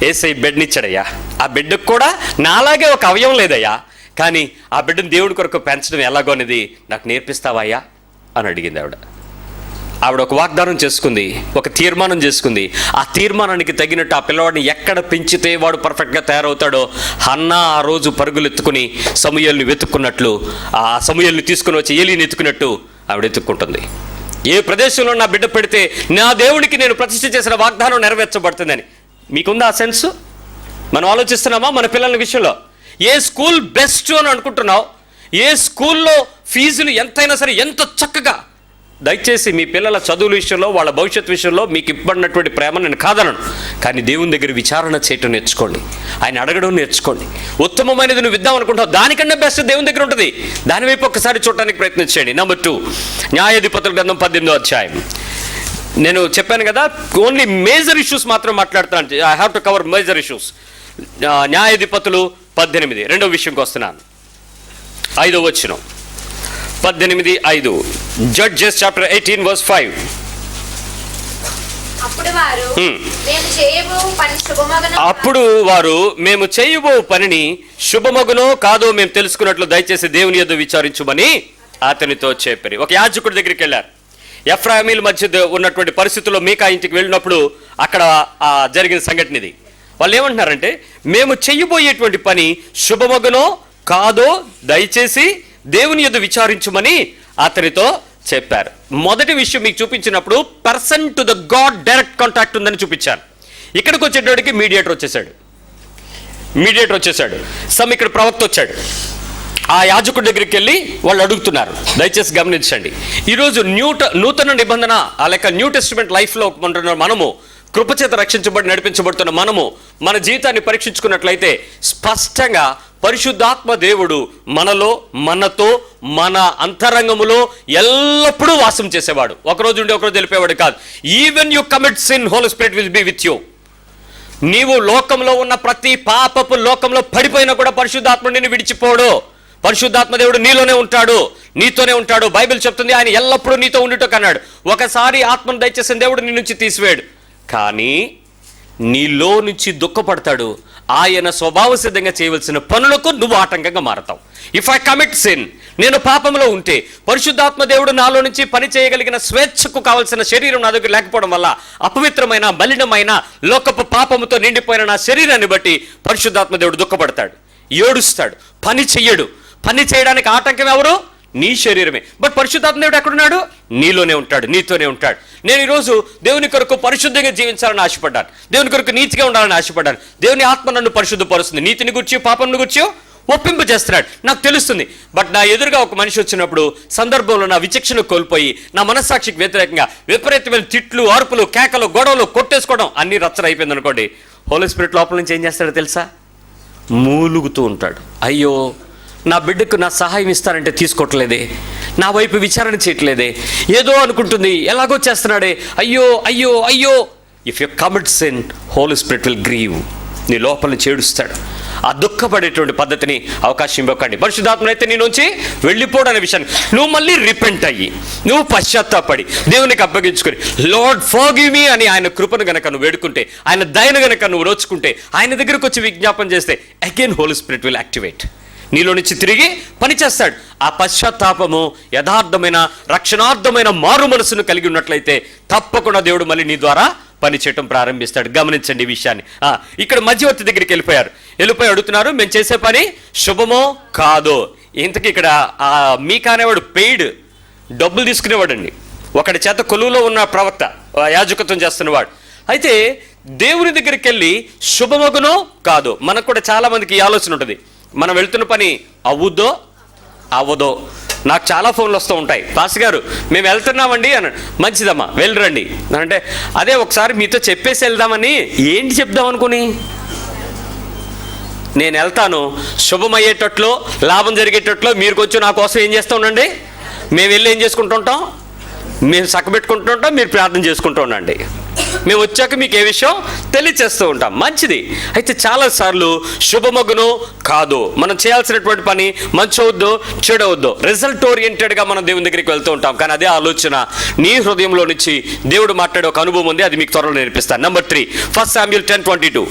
యేసయ్య బెడ్ని ఇచ్చాడయ్యా. ఆ బిడ్డకు కూడా నాలాగే ఒక అవయవం లేదయ్యా, కానీ ఆ బిడ్డను దేవుడి కొరకు పెంచడం ఎలాగో అనేది నాకు నేర్పిస్తావయ్యా అని అడిగింది ఆవిడ. ఆవిడ ఒక వాగ్దానం చేసుకుంది, ఒక తీర్మానం చేసుకుంది. ఆ తీర్మానానికి తగినట్టు ఆ పిల్లవాడిని ఎక్కడ పెంచితే వాడు పర్ఫెక్ట్గా తయారవుతాడో, హన్నా ఆ రోజు పరుగులు ఎత్తుకుని సమూయేలుని వెతుక్కున్నట్లు, ఆ సమూయేలుని తీసుకుని వచ్చి ఏలీని ఎత్తుకున్నట్టు ఆవిడ ఎత్తుక్కుంటుంది. ఏ ప్రదేశంలో నా బిడ్డ పెడితే నా దేవుడికి నేను ప్రతిష్ఠ చేసిన వాగ్దానం నెరవేర్చబడుతుందని. మీకుందా ఆ సెన్స్? మనం ఆలోచిస్తున్నామా మన పిల్లల విషయంలో? ఏ స్కూల్ బెస్ట్ అని అనుకుంటున్నావు? ఏ స్కూల్లో ఫీజులు ఎంతైనా సరే ఎంత చక్కగా. దయచేసి మీ పిల్లల చదువుల విషయంలో, వాళ్ళ భవిష్యత్ విషయంలో మీకు ఇవ్వబడినటువంటి ప్రేమ నేను కాదనను, కానీ దేవుని దగ్గర విచారణ చేయటం నేర్చుకోండి, ఆయన అడగడం నేర్చుకోండి. ఉత్తమమైనది నువ్వు ఇద్దాం అనుకుంటావు, దానికన్నా బెస్ట్ దేవుని దగ్గర ఉంటుంది. దాని వైపు ఒక్కసారి చూడటానికి ప్రయత్నించండి. నెంబర్ 2, న్యాయాధిపతుల గ్రంథం 18వ అధ్యాయం. నేను చెప్పాను కదా, ఓన్లీ మేజర్ ఇష్యూస్ మాత్రం మాట్లాడుతున్నాను. I have to cover major issues. న్యాయాధిపతులు 18, రెండవ విషయంకి వస్తున్నాను. 5వ వచనం, 18:5. Judges chapter 18 verse 5. అప్పుడు వారు మేము చేయబో పనిని శుభమగునో కాదో మేము తెలుసుకున్నట్లు దయచేసి దేవుని యొద్ద విచారించుమని అతనితో చెప్పారు. ఒక యాజకుడి దగ్గరికి వెళ్ళారు. ఎఫ్రాయిమీల మధ్య ఉన్నటువంటి పరిస్థితుల్లో మీకా ఇంటికి వెళ్ళినప్పుడు అక్కడ జరిగిన సంఘటన ఇది. వాళ్ళు ఏమంటున్నారంటే, మేము చెయ్యబోయేటువంటి పని శుభమగునో కాదో దయచేసి దేవుని యొద్ద విచారించుమని అతనితో చెప్పారు. మొదటి విషయం మీకు చూపించినప్పుడు person to the God direct contact ఉందని చూపించాను. ఇక్కడికి వచ్చేటోడికి మీడియేటర్ వచ్చేసాడు. ఇక్కడ ప్రవక్త వచ్చాడు. ఆ యాజకుడి దగ్గరికి వెళ్ళి వాళ్ళు అడుగుతున్నారు. దయచేసి గమనించండి. ఈరోజు నూతన నిబంధన లేక న్యూ టెస్టిమెంట్ లైఫ్లో ఉంటున్న మనము, కృపచేత రక్షించబడి నడిపించబడుతున్న మనము మన జీవితాన్ని పరీక్షించుకున్నట్లయితే స్పష్టంగా పరిశుద్ధాత్మ దేవుడు మనలో, మనతో, మన అంతరంగములో ఎల్లప్పుడూ వాసం చేసేవాడు. ఒకరోజు ఉండి ఒకరోజు వెళ్ళిపోయేవాడు కాదు. Even you commit sin, Holy Spirit will be with you. నీవు లోకంలో ఉన్న ప్రతి పాపపు లోకంలో పడిపోయినా కూడా పరిశుద్ధాత్మ నిన్ను విడిచిపోడు. పరిశుద్ధాత్మ దేవుడు నీలోనే ఉంటాడు, నీతోనే ఉంటాడు. బైబిల్ చెప్తుంది ఆయన ఎల్లప్పుడూ నీతో ఉండుటకు అన్నాడు. ఒకసారి ఆత్మను దయచేసిన దేవుడు నీ నుంచి తీసివేయడు, కానీ నీలో నుంచి దుఃఖపడతాడు. ఆయన స్వభావ సిద్ధంగా చేయవలసిన పనులకు నువ్వు ఆటంకంగా మారతావు. ఇఫ్ ఐ కమిట్ సిన్, నేను పాపంలో ఉంటే పరిశుద్ధాత్మ దేవుడు నాలో నుంచి పని చేయగలిగిన స్వేచ్ఛకు కావలసిన శరీరం నా దగ్గర లేకపోవడం వల్ల అపవిత్రమైన, మలినమైన, లోకపు పాపముతో నిండిపోయిన నా శరీరాన్ని బట్టి పరిశుద్ధాత్మ దేవుడు దుఃఖపడతాడు, ఏడుస్తాడు, పని చెయ్యడు. పని చేయడానికి ఆటంకం ఎవరు? నీ శరీరమే. బట్ పరిశుద్ధాత్మ దేవుడు ఎక్కడున్నాడు? నీలోనే ఉంటాడు, నీతోనే ఉంటాడు. నేను ఈరోజు దేవుని కొరకు పరిశుద్ధంగా జీవించాలని ఆశపడ్డాను, దేవుని కొరకు నీతిగా ఉండాలని ఆశపడ్డాను. దేవుని ఆత్మ నన్ను పరిశుద్ధపరుస్తుంది, నీతిని గురించి, పాపంను గురించి ఒప్పింపు చేస్తున్నాడు, నాకు తెలుస్తుంది. బట్ నా ఎదురుగా ఒక మనిషి వచ్చినప్పుడు సందర్భంలో నా విచక్షణ కోల్పోయి నా మనస్సాక్షికి వ్యతిరేకంగా విపరీతమైన తిట్లు, అరుపులు, కేకలు, గొడవలు, కొట్టేసుకోవడం అన్నీ రచ్చన అయిపోయింది అనుకోండి. హోలీ స్పిరిట్ లోపల నుంచి ఏం చేస్తాడో తెలుసా? మూలుగుతూ ఉంటాడు. అయ్యో, నా బిడ్డకు నా సహాయం ఇస్తానంటే తీసుకోవట్లేదే, నా వైపు విచారణ చేయట్లేదే, ఏదో అనుకుంటుంది, ఎలాగో చేస్తున్నాడే, అయ్యో అయ్యో అయ్యో. If you commit sin, Holy Spirit will grieve. నీ లోపల చేడుస్తాడు. ఆ దుఃఖపడేటువంటి పద్ధతిని అవకాశం ఇవ్వకండి. పరిశుద్ధాత్మనైతే నీ నుంచి వెళ్ళిపోవడం అనే విషయాన్ని నువ్వు మళ్ళీ రిపెంట్ అయ్యి, నువ్వు పశ్చాత్తాపడి దేవునికి అప్పగించుకొని లార్డ్ ఫర్గివ్ మీ అని ఆయన కృపను గనక నువ్వు వేడుకుంటే, ఆయన దయను గనక నువ్వు రోచుకుంటే, ఆయన దగ్గరకు వచ్చి విజ్ఞాపన చేస్తే again Holy Spirit will activate. నీలో నుంచి తిరిగి పనిచేస్తాడు. ఆ పశ్చాత్తాపము యథార్థమైన, రక్షణార్థమైన మారు మనసును కలిగి ఉన్నట్లయితే తప్పకుండా దేవుడు మళ్ళీ నీ ద్వారా పనిచేయటం ప్రారంభిస్తాడు. గమనించండి ఈ విషయాన్ని. ఇక్కడ మధ్యవర్తి దగ్గరికి వెళ్ళిపోయి అడుగుతున్నారు, మేము చేసే పని శుభమో కాదో. ఇంతకీ ఇక్కడ మీకా అనేవాడు పెయిడ్, డబ్బులు తీసుకునేవాడు అండి. ఒకటి చేత కొలువులో ఉన్న ప్రవక్త, యాజకత్వం చేస్తున్నవాడు. అయితే దేవుని దగ్గరికి వెళ్ళి శుభమగునో కాదో. మనకు కూడా చాలా మందికి ఈ ఆలోచన ఉంటుంది, మనం వెళ్తున్న పని అవుద్దో అవ్వదో. నాకు చాలా ఫోన్లు వస్తూ ఉంటాయి, పాస్టర్ గారు మేము వెళ్తున్నామండి అన్నాడు. మంచిదమ్మా, వెళ్ళరండి అంటే, అదే ఒకసారి మీతో చెప్పేసి వెళ్దామని. ఏంటి చెప్దాం అనుకుని? నేను వెళ్తాను, శుభమయ్యేటట్లో, లాభం జరిగేటట్లో మీరు కొంచెం నా కోసం ఏం చేస్తూ ఉండండి. మేము వెళ్ళి ఏం చేసుకుంటూ ఉంటాం? మేము చక్కబెట్టుకుంటూ ఉంటాం, మీరు ప్రార్థన చేసుకుంటూ ఉండండి. మేము వచ్చాక మీకు ఏ విషయం తెలియచేస్తూ ఉంటాం. మంచిది. అయితే చాలాసార్లు శుభమగునో కాదో, మనం చేయాల్సినటువంటి పని మంచి అవుద్దో చెడవద్దో, రిజల్ట్ ఓరియంటెడ్గా మనం దేవుని దగ్గరికి వెళ్తూ ఉంటాం. కానీ అదే ఆలోచన నీ హృదయంలో నుంచి దేవుడు మాట్లాడే ఒక అనుభవం ఉంది, అది మీకు త్వరలో నేర్పిస్తాను. Number 3, 1 Samuel 10:22.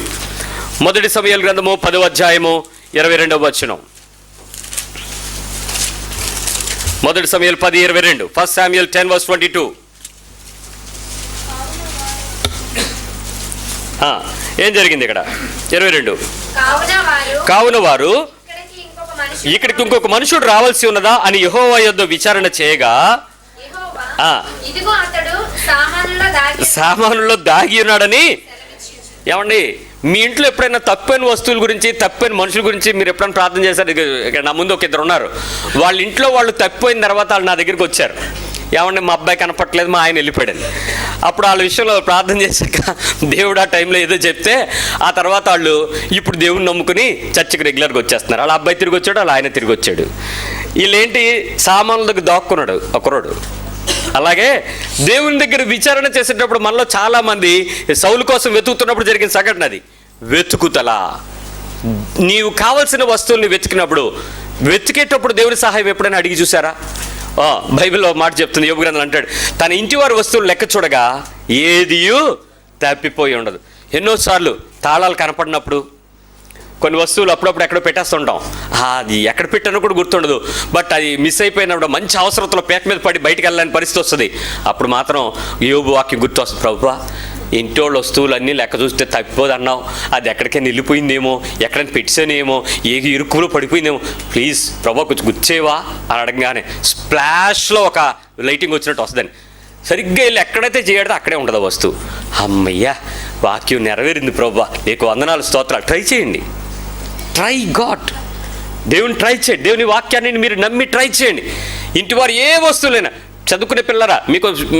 మొదటి సమూయేలు గ్రంథము 10వ అధ్యాయము 22వ వచనం. మొదటి సమూయేలు 10:22. 1 Samuel 10:22. ఏం జరిగింది ఇక్కడ? 22. కావున వారు ఇక్కడికి ఇంకొక మనుషుడు రావాల్సి ఉన్నదా అని యెహోవా యొద్ద విచారణ చేయగా, సామానుల్లో దాగి ఉన్నాడని. ఏమండి, మీ ఇంట్లో ఎప్పుడైనా తప్పైన వస్తువుల గురించి, తప్పైన మనుషుల గురించి మీరు ఎప్పుడైనా ప్రార్థన చేశారు? ఇక్కడ నా ముందు ఒక ఇద్దరు ఉన్నారు, వాళ్ళ ఇంట్లో వాళ్ళు తప్పిపోయిన తర్వాత వాళ్ళు నా దగ్గరికి వచ్చారు. ఏమంటే మా అబ్బాయి కనపట్లేదు, మా ఆయన వెళ్ళిపోయాడు. అప్పుడు వాళ్ళ విషయంలో ప్రార్థన చేశాక దేవుడు ఆ టైంలో ఏదో చెప్తే, ఆ తర్వాత వాళ్ళు ఇప్పుడు దేవుడిని నమ్ముకుని చర్చికి రెగ్యులర్గా వచ్చేస్తున్నారు. వాళ్ళ అబ్బాయి తిరిగి వచ్చాడు, వాళ్ళ ఆయన తిరిగి వచ్చాడు. వీళ్ళేంటి, సామాన్ల దగ్గర దాక్కున్నాడు ఒకరోడు. అలాగే దేవుని దగ్గర విచారణ చేసేటప్పుడు మనలో చాలామంది సౌలు కోసం వెతుకుతున్నప్పుడు జరిగిన సంఘటన అది. వెతుకుతలా నీవు కావలసిన వస్తువుల్ని వెతికేటప్పుడు దేవుని సహాయం ఎప్పుడైనా అడిగి చూసారా? బైబిల్లో మాట చెప్తుంది, యోబు గ్రంథం అంటాడు, తన ఇంటి వారి వస్తువులు లెక్క చూడగా ఏదియూ తప్పిపోయి ఉండదు. ఎన్నోసార్లు తాళాలు కనపడినప్పుడు, కొన్ని వస్తువులు అప్పుడప్పుడు ఎక్కడో పెట్టేస్తుంటాం, అది ఎక్కడ పెట్టానో కూడా గుర్తుండదు. బట్ అది మిస్ అయిపోయినప్పుడు మంచి అవసరంలో పేక మీద పడి బయటికి వెళ్ళని పరిస్థితి వస్తుంది. అప్పుడు మాత్రం యోబు వాక్యం గుర్తు వస్తుంది, ప్రభువా ఇంటోళ్ళ వస్తువులన్నీ లెక్క చూస్తే తప్పిపోదు అన్నావు, అది ఎక్కడికైనా వెళ్ళిపోయిందేమో, ఎక్కడైనా పెట్టానేమో, ఏ ఇరుకులో పడిపోయిందేమో, ప్లీజ్ ప్రభా కొంచెం గుర్చేవా అని అడగగానే స్ప్లాష్లో ఒక లైటింగ్ వచ్చినట్టు వస్తుందని. సరిగ్గా వెళ్ళి ఎక్కడైతే చేయడితే అక్కడే ఉండదు వస్తువు. అమ్మయ్యా, వాక్యం నెరవేరింది ప్రభా, నీకు వందనాలు, స్తోత్రాలు. ట్రై చేయండి, ట్రై గాడ్. దేవుని ట్రై చేయండి, దేవుని వాక్యాన్ని మీరు నమ్మి ట్రై చేయండి. ఇంటి వారు ఏ వస్తువులైనా, చదువుకునే పిల్లరా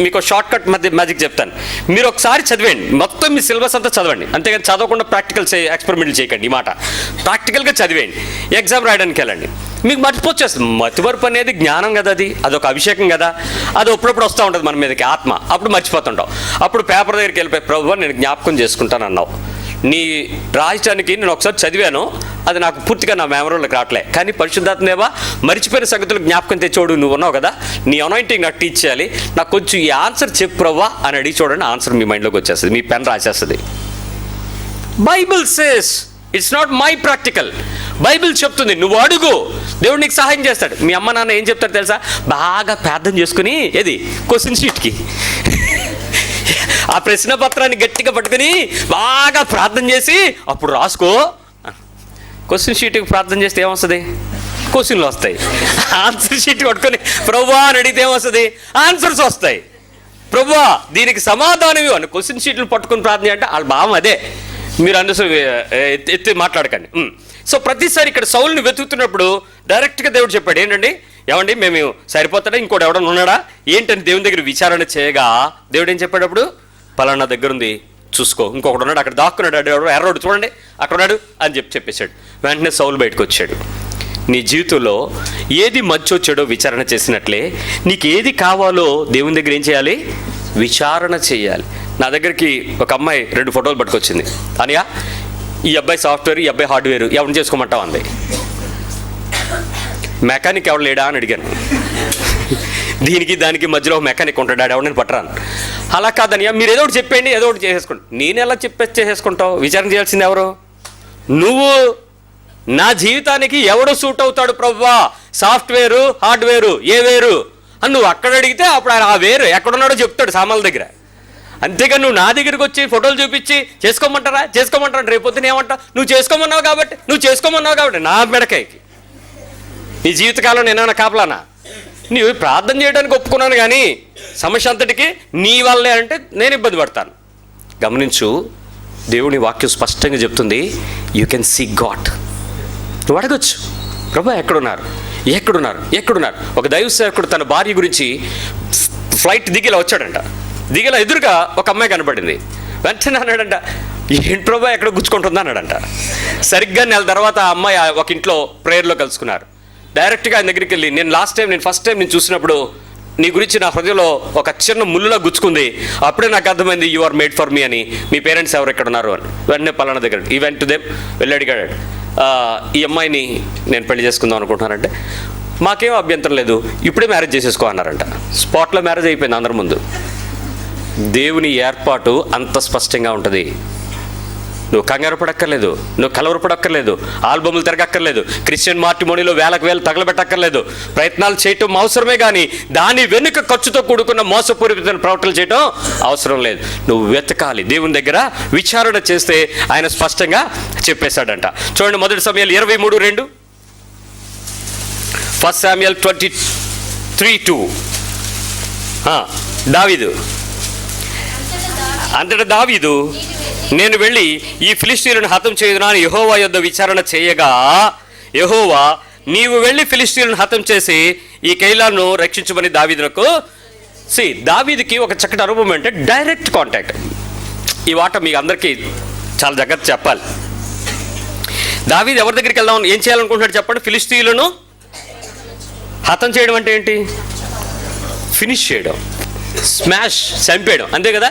మీకు షార్ట్ కట్ మ్యాజిక్ చెప్తాను. మీరు ఒకసారి చదివేయండి, మొత్తం మీ సిలబస్ అంతా చదవండి, అంతేగాని చదవకుండా ప్రాక్టికల్స్ ఎక్స్పెరిమెంట్లు చేయకండి. ఈ మాట ప్రాక్టికల్గా చదివేయండి, ఎగ్జామ్ రాయడానికి వెళ్ళండి, మీకు మర్చిపోచ్చేస్తుంది. మతిమరుపు అనేది జ్ఞానం కదా, అదొక అభిషేకం కదా, అది అప్పుడప్పుడు వస్తూ ఉంటుంది మన మీదకి ఆత్మ, అప్పుడు మర్చిపోతుంటాం. అప్పుడు పేపర్ దగ్గరికి వెళ్ళిపోయి, ప్రభువా నేను జ్ఞాపకం చేసుకుంటాను అన్నావు, నీ రాయటానికి నేను ఒకసారి చదివాను, అది నాకు పూర్తిగా నా మెమరీలోకి రావట్లే, కానీ పరిశుద్ధాత్మదేవా మర్చిపోయిన సంగతులు జ్ఞాపకం తెచ్చోడు, నువ్వు ఉన్నావు కదా, నీ అనాయింటింగ్ నాకు టీచ్ చేయాలి, నాకు కొంచెం ఈ ఆన్సర్ చెప్పు ప్రభువా అని అడిగి చూడండి, ఆన్సర్ మీ మైండ్లోకి వచ్చేస్తుంది, మీ పెన్ రాసేస్తుంది. Bible says it's not my practical. Bible చెప్తుంది, నువ్వు అడుగు, దేవుడు నీకు సహాయం చేస్తాడు. మీ అమ్మ నాన్న ఏం చెప్తారు తెలుసా? బాగా ప్రార్థన చేసుకుని ఏది క్వశ్చన్ షీట్కి ఆ ప్రశ్న పత్రాన్ని గట్టిగా పట్టుకుని బాగా ప్రార్థన చేసి అప్పుడు రాసుకో. క్వశ్చన్ షీట్కి ప్రార్థన చేస్తే ఏమొస్తుంది? క్వశ్చన్లు వస్తాయి. ఆన్సర్ షీట్ పట్టుకొని ప్రభువా అని అడిగితే ఏమొస్తుంది? ఆన్సర్స్ వస్తాయి. ప్రభువా దీనికి సమాధానం ఇవ్వను. క్వశ్చన్ షీట్లు పట్టుకుని ప్రార్థన అంటే వాళ్ళ భావం అదే, మీరు ఎత్తి మాట్లాడకండి. సో ప్రతిసారి ఇక్కడ సౌలుని వెతుకుతున్నప్పుడు డైరెక్ట్గా దేవుడు చెప్పాడు, ఏంటండి ఏమండి మేము సరిపోతాడా, ఇంకోటి ఎవడన్నా ఉన్నాడా ఏంటని దేవుని దగ్గర విచారణ చేయగా దేవుడు ఏం చెప్పాడు? పలానా దగ్గర ఉంది చూసుకో, ఇంకొకటి ఉన్నాడు అక్కడ దాక్కున్నాడు, ఎర్రోడు చూడండి అక్కడ ఉన్నాడు అని చెప్పేశాడు. వెంటనే సౌలు బయటకు వచ్చాడు. నీ జీవితంలో ఏది మంచి వచ్చాడో విచారణ చేసినట్లే నీకు ఏది కావాలో దేవుని దగ్గర ఏం చేయాలి? విచారణ చేయాలి. నా దగ్గరికి ఒక అమ్మాయి 2 ఫోటోలు పట్టుకొచ్చింది. అనియా ఈ అబ్బాయి సాఫ్ట్వేర్, ఈ అబ్బాయి హార్డ్వేర్, ఎవరిని చేసుకోమంటావు అంది. మెకానిక్ ఎవడు లేడా అని అడిగాను. దీనికి దానికి మధ్యలో మెకానిక్ ఉంటాడు, ఎవడని పట్టరాను. అలా కాదనియా మీరు ఏదో ఒకటి చెప్పండి, ఏదో ఒకటి చేసేసుకోండి. నేను ఎలా చేసేసుకుంటావు? విచారణ చేయాల్సింది ఎవరు? నువ్వు. నా జీవితానికి ఎవడు సూట్ అవుతాడు ప్రభువా? సాఫ్ట్వేరు, హార్డ్వేరు, ఏ వేరు అని నువ్వు అక్కడ అడిగితే అప్పుడు ఆ వేరు ఎక్కడున్నాడో చెప్తాడు సామాన్ల దగ్గర. అంతేగాని నువ్వు నా దగ్గరికి వచ్చి ఫోటోలు చూపించి చేసుకోమంటారా రేపొద్దున ఏమంటావు? నువ్వు చేసుకోమన్నావు కాబట్టి నా మెడకాయకి నీ జీవితకాలం నేనేమన్నా కాపలానా? నీవు ప్రార్థన చేయడానికి ఒప్పుకున్నాను, కానీ సమస్య అంతటికి నీ వల్లే అంటే నేను ఇబ్బంది పడతాను. గమనించు, దేవుని వాక్యం స్పష్టంగా చెప్తుంది, యూ కెన్ సీ గాడ్. నువ్వు అడగొచ్చు, ప్రభా ఎక్కడున్నారు. ఒక దైవ సేవకుడు తన భార్య గురించి ఫ్లైట్ దిగిలా వచ్చాడంట. దిగిలా ఎదురుగా ఒక అమ్మాయి కనపడింది. వెంటనే అన్నాడంట, ఏంటి ప్రభా ఎక్కడ గుచ్చుకుంటుందా అన్నాడంట. సరిగ్గా నెల తర్వాత ఆ అమ్మాయి ఒక ఇంట్లో ప్రేయర్లో కలుసుకున్నారు. డైరెక్ట్గా ఆయన దగ్గరికి వెళ్ళి, నేను ఫస్ట్ టైం నేను చూసినప్పుడు నీ గురించి నా హృదయంలో ఒక చిన్న ముళ్ళులా గుచ్చుకుంది, అప్పుడే నాకు అర్థమైంది you are made for me అని. మీ పేరెంట్స్ ఎవరు ఎక్కడ ఉన్నారు అని. వెంటనే పలానా దగ్గర ఈవెంట్ టు దెమ్ వెళ్ళి అడిగాడు, ఈ అమ్మాయిని నేను పెళ్లి చేసుకుందాం అనుకుంటున్నానంటే మాకేం అభ్యంతరం లేదు, ఇప్పుడే మ్యారేజ్ చేసేసుకో అన్నారంట. స్పాట్లో మ్యారేజ్ అయిపోయింది అందరి ముందు. దేవుని ఏర్పాటు అంత స్పష్టంగా ఉంటుంది. నువ్వు కంగారు పడక్కర్లేదు, నువ్వు కలవరపడక్కర్లేదు, ఆల్బమ్లు తిరగక్కర్లేదు, క్రిస్టియన్ మార్టిమోనీలో వేలకు తగలబెట్టక్కర్లేదు. ప్రయత్నాలు చేయటం అవసరమే, కానీ దాని వెనుక ఖర్చుతో కూడుకున్న మోసపూరితమైన ప్రవర్తనలు చేయటం అవసరం లేదు. నువ్వు వెతకాలి, దేవుని దగ్గర విచారణ చేస్తే ఆయన స్పష్టంగా చెప్పేశాడంట. చూడండి, 1 సమూయేలు 23:2, 1 Samuel 23:2. దావీదు అంతటా దావీదు, నేను వెళ్ళి ఈ ఫిలిష్తీయులను హతం చేయుదునా అని యెహోవా యొద్ద విచారణ చేయగా, యెహోవా నీవు వెళ్ళి ఫిలిష్తీయులను హతం చేసి ఈ కైలాను రక్షించమని దావీదునకు. దావీదుకి ఒక చక్కటి అనుభవం అంటే డైరెక్ట్ కాంటాక్ట్. ఈ మాట మీకు అందరికీ చాలా జాగ్రత్త చెప్పాలి. దావీదు ఎవరి దగ్గరికి వెళ్దాం, ఏం చేయాలనుకుంటున్నాడు చెప్పండి? ఫిలిష్తీయులను హతం చేయడం అంటే ఏంటి? ఫినిష్ చేయడం, స్మాష్, చంపేయడం, అంతే కదా.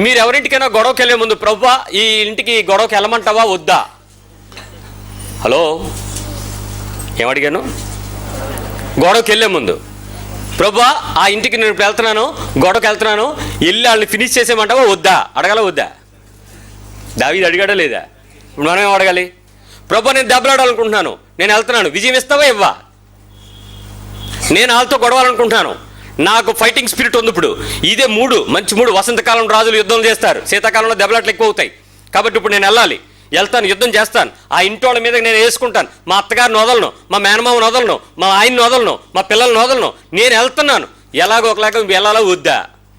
మీరు ఎవరింటికైనా గొడవకి వెళ్ళే ముందు, ప్రభువా ఈ ఇంటికి గొడవకి వెళ్ళమంటావా వద్దా? హలో, ఏమడిగాను? గొడవకి వెళ్ళే ముందు, ప్రభువా ఆ ఇంటికి నేను వెళ్తున్నాను, గొడవకి వెళ్తున్నాను, వెళ్ళి వాళ్ళని ఫినిష్ చేసేయమంటావా వద్దా? అడగాల వద్దా? దావీదు అడిగాడా లేదా? మనం ఏం అడగాలి? ప్రభువా నేను దెబ్బలాడాలనుకుంటున్నాను, నేను వెళ్తున్నాను, విజయం ఇస్తావా ఇవ్వా? నేను వాళ్ళతో గొడవాలనుకుంటున్నాను, నాకు ఫైటింగ్ స్పిరిట్ ఉంది. ఇప్పుడు ఇదే మంచి మూడు. వసంతకాలం రాజులు యుద్ధం చేస్తారు, శీతాకాలంలో దెబ్బలాట్లు ఎక్కువ అవుతాయి. కాబట్టి ఇప్పుడు నేను వెళ్తాను, యుద్ధం చేస్తాను, ఆ ఇంటి వాళ్ళ మీద నేను వేసుకుంటాను. మా అత్తగారిని వదలను, మా మేనమామని వదలను, మా ఆయన్ని వదలను, మా పిల్లల్ని వదలను, నేను వెళ్తున్నాను. ఎలాగో ఒకలాగా వెళ్ళాలో వద్దా?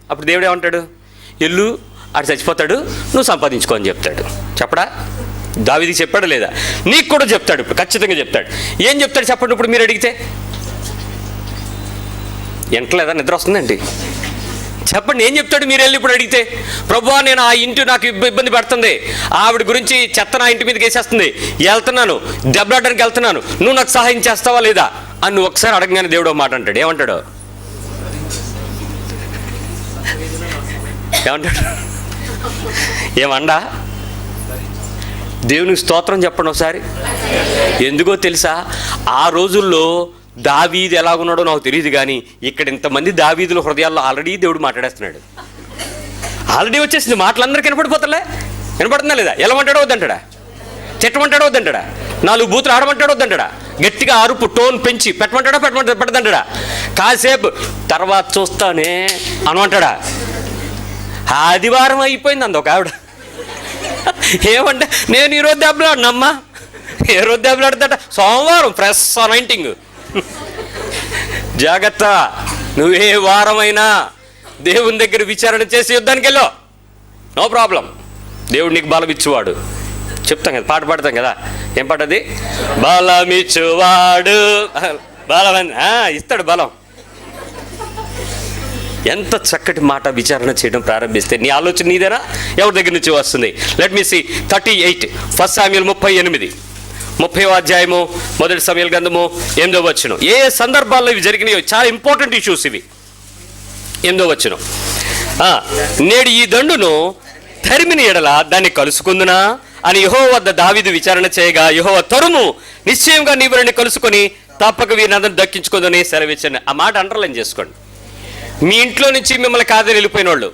అప్పుడు దేవుడు ఏమంటాడు? ఎల్లు, ఆడు చచ్చిపోతాడు, నువ్వు సంపాదించుకో అని చెప్తాడు. చెప్పడా? దావీదుకి చెప్పాడా లేదా? నీకు కూడా చెప్తాడు, ఇప్పుడు ఖచ్చితంగా చెప్తాడు. ఏం చెప్తాడు చెప్పండి ఇప్పుడు మీరు అడిగితే? ఎంటలేదా? నిద్ర వస్తుందండి? చెప్పండి, ఏం చెప్తాడు మీరు వెళ్ళి ఇప్పుడు అడిగితే? ప్రభువా, నేను ఆ ఇంటి నాకు ఇబ్బంది పెడుతుంది, ఆవిడ గురించి చెత్త నా ఇంటి మీదకి వేసేస్తుంది, వెళ్తున్నాను, దెబ్బలాడడానికి వెళ్తున్నాను, నువ్వు నాకు సహాయం చేస్తావా లేదా అని నువ్వు ఒకసారి అడగగానే దేవుడు మాట అంటాడు. ఏమంటాడు? ఏమండా? దేవునికి స్తోత్రం చెప్పండి ఒకసారి. ఎందుకో తెలుసా, ఆ రోజుల్లో దావీదు ఎలాగున్నాడో నాకు తెలియదు, కానీ ఇక్కడ ఇంతమంది దావీదుల హృదయాల్లో ఆల్రెడీ దేవుడు మాట్లాడేస్తున్నాడు. ఆల్రెడీ వచ్చేసింది, మాటలందరికీ వినపడుతుందా లేదా? ఎలమంటాడో వద్దంటాడా? చెట్టమంటాడో వద్దంటాడా? 4 బూతులు ఆడమంటాడో వద్దంటాడా? గట్టిగా అరుపు టోన్ పెంచి పెట్టదంటాడా? కాసేపు తర్వాత చూస్తానే అనమంటాడా? ఆదివారం అయిపోయింది అంది ఒక ఆవిడ. ఏమంటే నేను ఈరోజు దెబ్బలాడినమ్మా. ఏ రోజు దెబ్బలాడతాడ? సోమవారం ఫ్రెష్ అనైంటింగ్. జాగ్రత్త, నువ్వే వారమైనా దేవుని దగ్గర విచారణ చేసి యుద్ధానికి వెళ్ళో, నో ప్రాబ్లం. దేవుడు నీకు బలం ఇచ్చేవాడు. చెప్తాం కదా, పాట పాడతాం కదా, ఏం పాట అది? బలం ఇచ్చేవాడు, బలం ఇస్తాడు బలం. ఎంత చక్కటి మాట! విచారణ చేయడం ప్రారంభిస్తే నీ ఆలోచన నీదేనా, ఎవరి దగ్గర నుంచి వస్తుంది? లెట్ మీ సీ 38 1 సామ్యూయల్ 30వ అధ్యాయము 1 సమూయేలు గ్రంథము 8వ వచనం. ఏ సందర్భాల్లో ఇవి జరిగినాయో, చాలా ఇంపార్టెంట్ ఇష్యూస్ ఇవి. 8వ వచనం, నేడు ఈ దండును తరిమిన ఎడల దాన్ని కలుసుకుందునా అని యెహోవా వద్ద దావీదు విచారణ చేయగా, యెహోవా తరుము, నిశ్చయంగా నీవు వీరిని కలుసుకొని తప్పక వీరిని దక్కించుకుందని సెలవిచ్చాను. ఆ మాట అండర్లైన్ చేసుకోండి. మీ ఇంట్లో నుంచి మిమ్మల్ని కాదని వెళ్ళిపోయిన వాళ్ళు,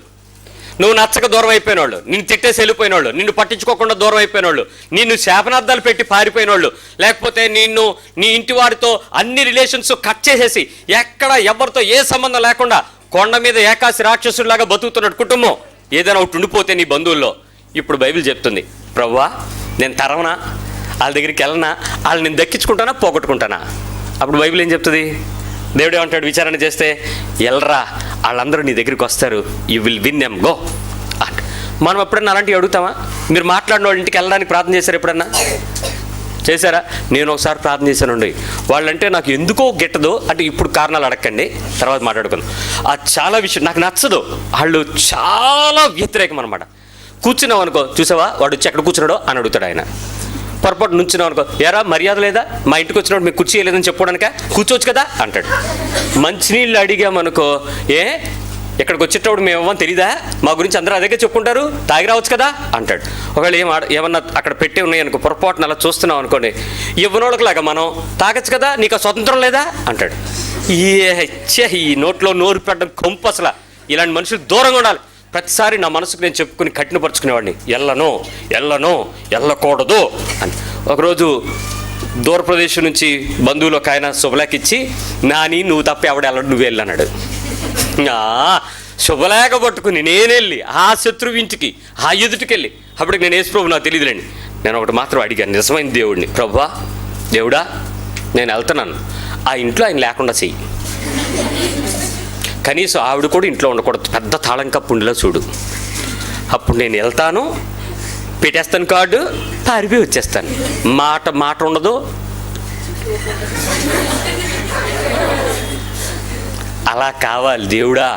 నువ్వు నచ్చక దూరం అయిపోయిన వాళ్ళు, నిన్ను తిట్టేసి వెళ్ళిపోయిన వాళ్ళు, నిన్ను పట్టించుకోకుండా దూరం అయిపోయిన వాళ్ళు, నిన్ను శాపనార్థాలు పెట్టి పారిపోయిన వాళ్ళు, లేకపోతే నిన్ను నీ ఇంటి వారితో అన్ని రిలేషన్స్ కట్ చేసేసి ఎక్కడ ఎవరితో ఏ సంబంధం లేకుండా కొండ మీద ఏకాశి రాక్షసుడిలాగా బతుకుతున్నాడు కుటుంబం, ఏదైనా ఒకటి ఉండిపోతే నీ బంధువుల్లో, ఇప్పుడు బైబిల్ చెప్తుంది, ప్రభువా నేను తరవనా, వాళ్ళ దగ్గరికి వెళ్ళనా, వాళ్ళు నేను దక్కించుకుంటానా పోగొట్టుకుంటానా? అప్పుడు బైబిల్ ఏం చెప్తుంది? దేవుడు ఏమంటాడు? విచారణ చేస్తే, ఎల్రా, వాళ్ళందరూ నీ దగ్గరికి వస్తారు, you will win them, go. మనం ఎప్పుడన్నా అలాంటివి అడుగుతామా? మీరు మాట్లాడిన వాళ్ళ ఇంటికి వెళ్ళడానికి ప్రార్థన చేశారు ఎప్పుడన్నా? చేశారా? నేను ఒకసారి ప్రార్థన చేశానండి. వాళ్ళంటే నాకు ఎందుకో గిట్టదు అంటే, ఇప్పుడు కారణాలు అడగండి, తర్వాత మాట్లాడుకుందాం. ఆ చాలా విషయం నాకు నచ్చదు, వాళ్ళు చాలా వ్యతిరేకం అనమాట. కూర్చున్నావు అనుకో, చూసావా వాడు వచ్చి ఎక్కడ కూర్చున్నాడో అని అడుగుతాడు ఆయన. పొరపాటు నుంచున్నావు అనుకో, ఎరా మర్యాద లేదా, మా ఇంటికి వచ్చినప్పుడు మీకు కుర్చీ లేదని చెప్పుకోవడానిక, కూర్చోవచ్చు కదా అంటాడు. మంచినీళ్ళు అడిగామనుకో, ఏ ఇక్కడికి వచ్చేటప్పుడు మేము ఇవ్వమని తెలీదా, మా గురించి అందరూ అదే చెప్పుకుంటారు, తాగి రావచ్చు కదా అంటాడు. ఒకవేళ ఏమన్నా అక్కడ పెట్టి ఉన్నాయనుకో, పొరపాటున అలా చూస్తున్నావు అనుకోండి, ఇవ్వనోళ్ళకిలాగా మనం తాగచ్చు కదా, నీకు ఆ స్వతంత్రం లేదా అంటాడు. ఈ నోట్లో నోరు పెట్టడం కొంపు అసలు. ఇలాంటి మనుషులు దూరంగా ఉండాలి. ప్రతిసారి నా మనసుకు నేను చెప్పుకుని కఠినపరుచుకునేవాడిని, వెళ్ళకూడదు అని. ఒకరోజు దూరప్రదేశ్ నుంచి బంధువులు ఒక ఆయన శుభలేఖ ఇచ్చి, నాని నువ్వు తప్ప ఎవడు వెళ్ళడు, నువ్వు వెళ్ళన్నాడు. శుభలేఖ పట్టుకుని నేను వెళ్ళి ఆ శత్రువు ఇంటికి, ఆ ఎదుటికి వెళ్ళి, అప్పటికి నేను యేసు ప్రభు నాకు తెలియదులేండి, నేను ఒకటి మాత్రం అడిగాను, నిజమైన దేవుడిని, ప్రభువా దేవుడా నేను వెళ్తున్నాను, ఆ ఇంట్లో ఆయన లేకుండా చెయ్యి, కనీసం ఆవిడ కూడా ఇంట్లో ఉండకూడదు, పెద్ద తాళం కప్పు ఉండేలా చూడు, అప్పుడు నేను వెళ్తాను, పెట్టేస్తాను కార్డు, పారిపోయి వచ్చేస్తాను. మాట ఉండదు. అలా కావాలి. దేవుడా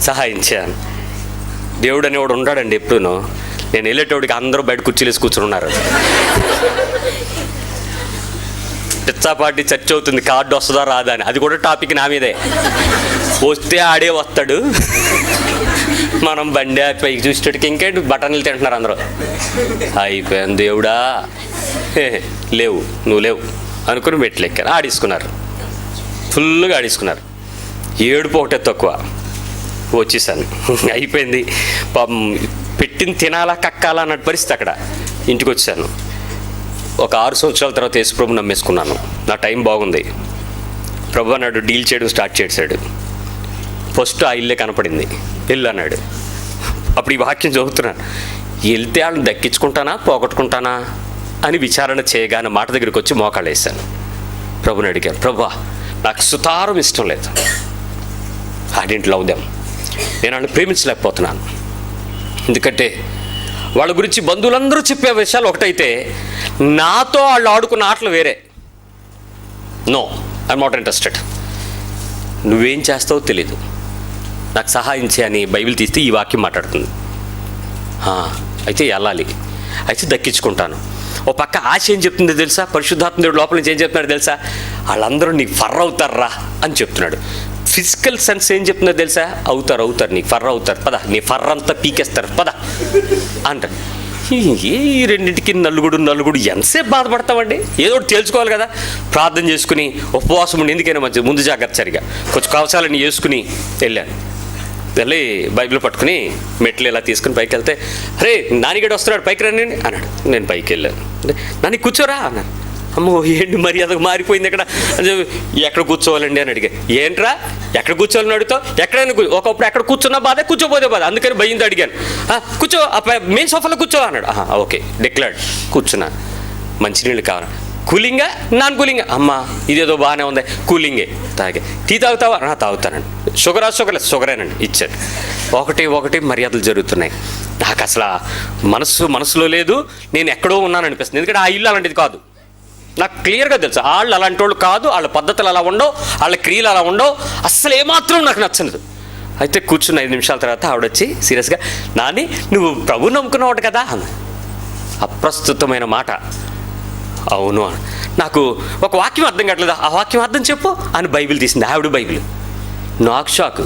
సహాయం చేయాలి. దేవుడు అనేవాడు ఉంటాడండి ఎప్పుడూనూ. నేను వెళ్ళేటోడికి అందరూ బయట కుర్చీలేసి కూర్చుని ఉన్నారు. పిచ్చాపాటి చర్చ అవుతుంది, కార్డు వస్తుందా రాదా అని. అది కూడా టాపిక్ నా మీదే. వస్తే ఆడే వస్తాడు, మనం బండి పైకి చూసేటోడికి ఇంకేంటి బటన్లు తింటున్నారు అందరూ. అయిపోయాను దేవుడా, లేవు నువ్వు లేవు అనుకుని మెట్లు ఎక్కారు, ఆడేసుకున్నారు, ఫుల్గా ఆడేసుకున్నారు. ఏడుపు ఒకటే తక్కువ. వచ్చేసాను, అయిపోయింది. పాపం పెట్టింది తినాలా కక్కాలా అన్నట్టు పరిస్థితి. అక్కడ ఇంటికి వచ్చాను. ఒక 6 సంవత్సరాల తర్వాత యేసు ప్రభు నమ్మేసుకున్నాను. నా టైం బాగుంది. ప్రభు అన్నాడు, డీల్ చేయడం స్టార్ట్ చేశాడు. ఫస్ట్ ఆ ఇల్లే కనపడింది, వెళ్ళు అన్నాడు. అప్పుడు ఈ వాక్యం చదువుతున్నాను, వెళ్తే వాళ్ళని దక్కించుకుంటానా పోగొట్టుకుంటానా అని విచారణ చేయగానే మాట దగ్గరికి వచ్చి మోకాళ్ళు వేశాను. ప్రభుని అడిగాను, ప్రభువా నాకు సుతారం ఇష్టం లేదు, ఐ డోంట్ లవ్ దెమ్, నేను వాళ్ళని ప్రేమించలేకపోతున్నాను. ఎందుకంటే వాళ్ళ గురించి బంధువులందరూ చెప్పే విషయాలు ఒకటైతే, నాతో వాళ్ళు ఆడుకున్న ఆటలు వేరే. No, I'm not interested. నువ్వేం చేస్తావో తెలీదు, నాకు సహాయం చేయని బైబిల్ తీస్తే ఈ వాక్యం మాట్లాడుతుంది. అయితే వెళ్ళాలి, అయితే దక్కించుకుంటాను. ఓ పక్క ఆశ ఏం చెప్తుందో తెలుసా? పరిశుద్ధాత్మ దేవుడు లోపల నుంచి ఏం చెప్తున్నాడు తెలుసా? వాళ్ళందరూ నీకు ఫర్ర అవుతారా అని చెప్తున్నాడు. ఫిజికల్ సెన్స్ ఏం చెప్తుందో తెలుసా? అవుతారు, నీకు ఫర్ర అవుతారు, పద, నీ ఫర్ర అంతా పీకేస్తారు, పద అంటారు. ఈ రెండింటికి నలుగుడు ఎంతసేపు బాధపడతామండి? ఏదో ఒకటి తేల్చుకోవాలి కదా. ప్రార్థన చేసుకుని ఉపవాసం ఉండి, ఎందుకైనా మంచిది, ముందు జాగ్రత్త సరిగా కొంచెం కవచాలని వేసుకుని వెళ్ళాను. వెళ్ళి బైబిల్ పట్టుకుని మెట్లు ఇలా తీసుకుని పైకి వెళ్తే, అరే నానిగడు వస్తున్నాడు, పైకి రండి అన్నాడు. నేను పైకి వెళ్ళాను. నాని కూర్చోరా అన్నాను. అమ్మో ఏంటి మర్యాద మారిపోయింది ఇక్కడ. ఎక్కడ కూర్చోవాలండి అని అడిగా. ఏంట్రా ఎక్కడ కూర్చోవాలని అడుగుతావు? ఎక్కడైనా ఒకప్పుడు ఎక్కడ కూర్చున్నా బాధ, కూర్చోపోతే బాధ, అందుకని భయంతో అడిగాను. కూర్చో, మెయిన్ సోఫాలో కూర్చో అన్నాడు. Okay declared. కూర్చున్నా. మంచినీళ్ళు కావాలి. కూలింగా నాన్ కూలింగా? అమ్మా ఇదేదో బాగానే ఉంది, కూలింగే. తాగే. టీ తాగుతావా? తాగుతానండి. షుగరేనండి. ఇచ్చాడు. ఒకటి మర్యాదలు జరుగుతున్నాయి. నాకు అసలు మనసులో లేదు, నేను ఎక్కడో ఉన్నాను అనిపిస్తుంది. ఎందుకంటే ఆ ఇల్లు అలాంటిది కాదు, నాకు క్లియర్గా తెలుసు. వాళ్ళు అలాంటి వాళ్ళు కాదు, వాళ్ళ పద్ధతులు అలా ఉండవు, వాళ్ళ క్రియలు అలా ఉండవు, అస్సలు ఏమాత్రం నాకు నచ్చలేదు. అయితే కూర్చున్న 5 నిమిషాల తర్వాత ఆవిడొచ్చి సీరియస్గా, నాని నువ్వు ప్రభు నమ్ముకున్నావు కదా అన్న. అప్రస్తుతమైన మాట. అవును. నాకు ఒక వాక్యం అర్థం కావట్లేదు, ఆ వాక్యం అర్థం చెప్పు అని బైబిల్ తీసింది. ఆవిడ బైబిల్. నాకు షాకు.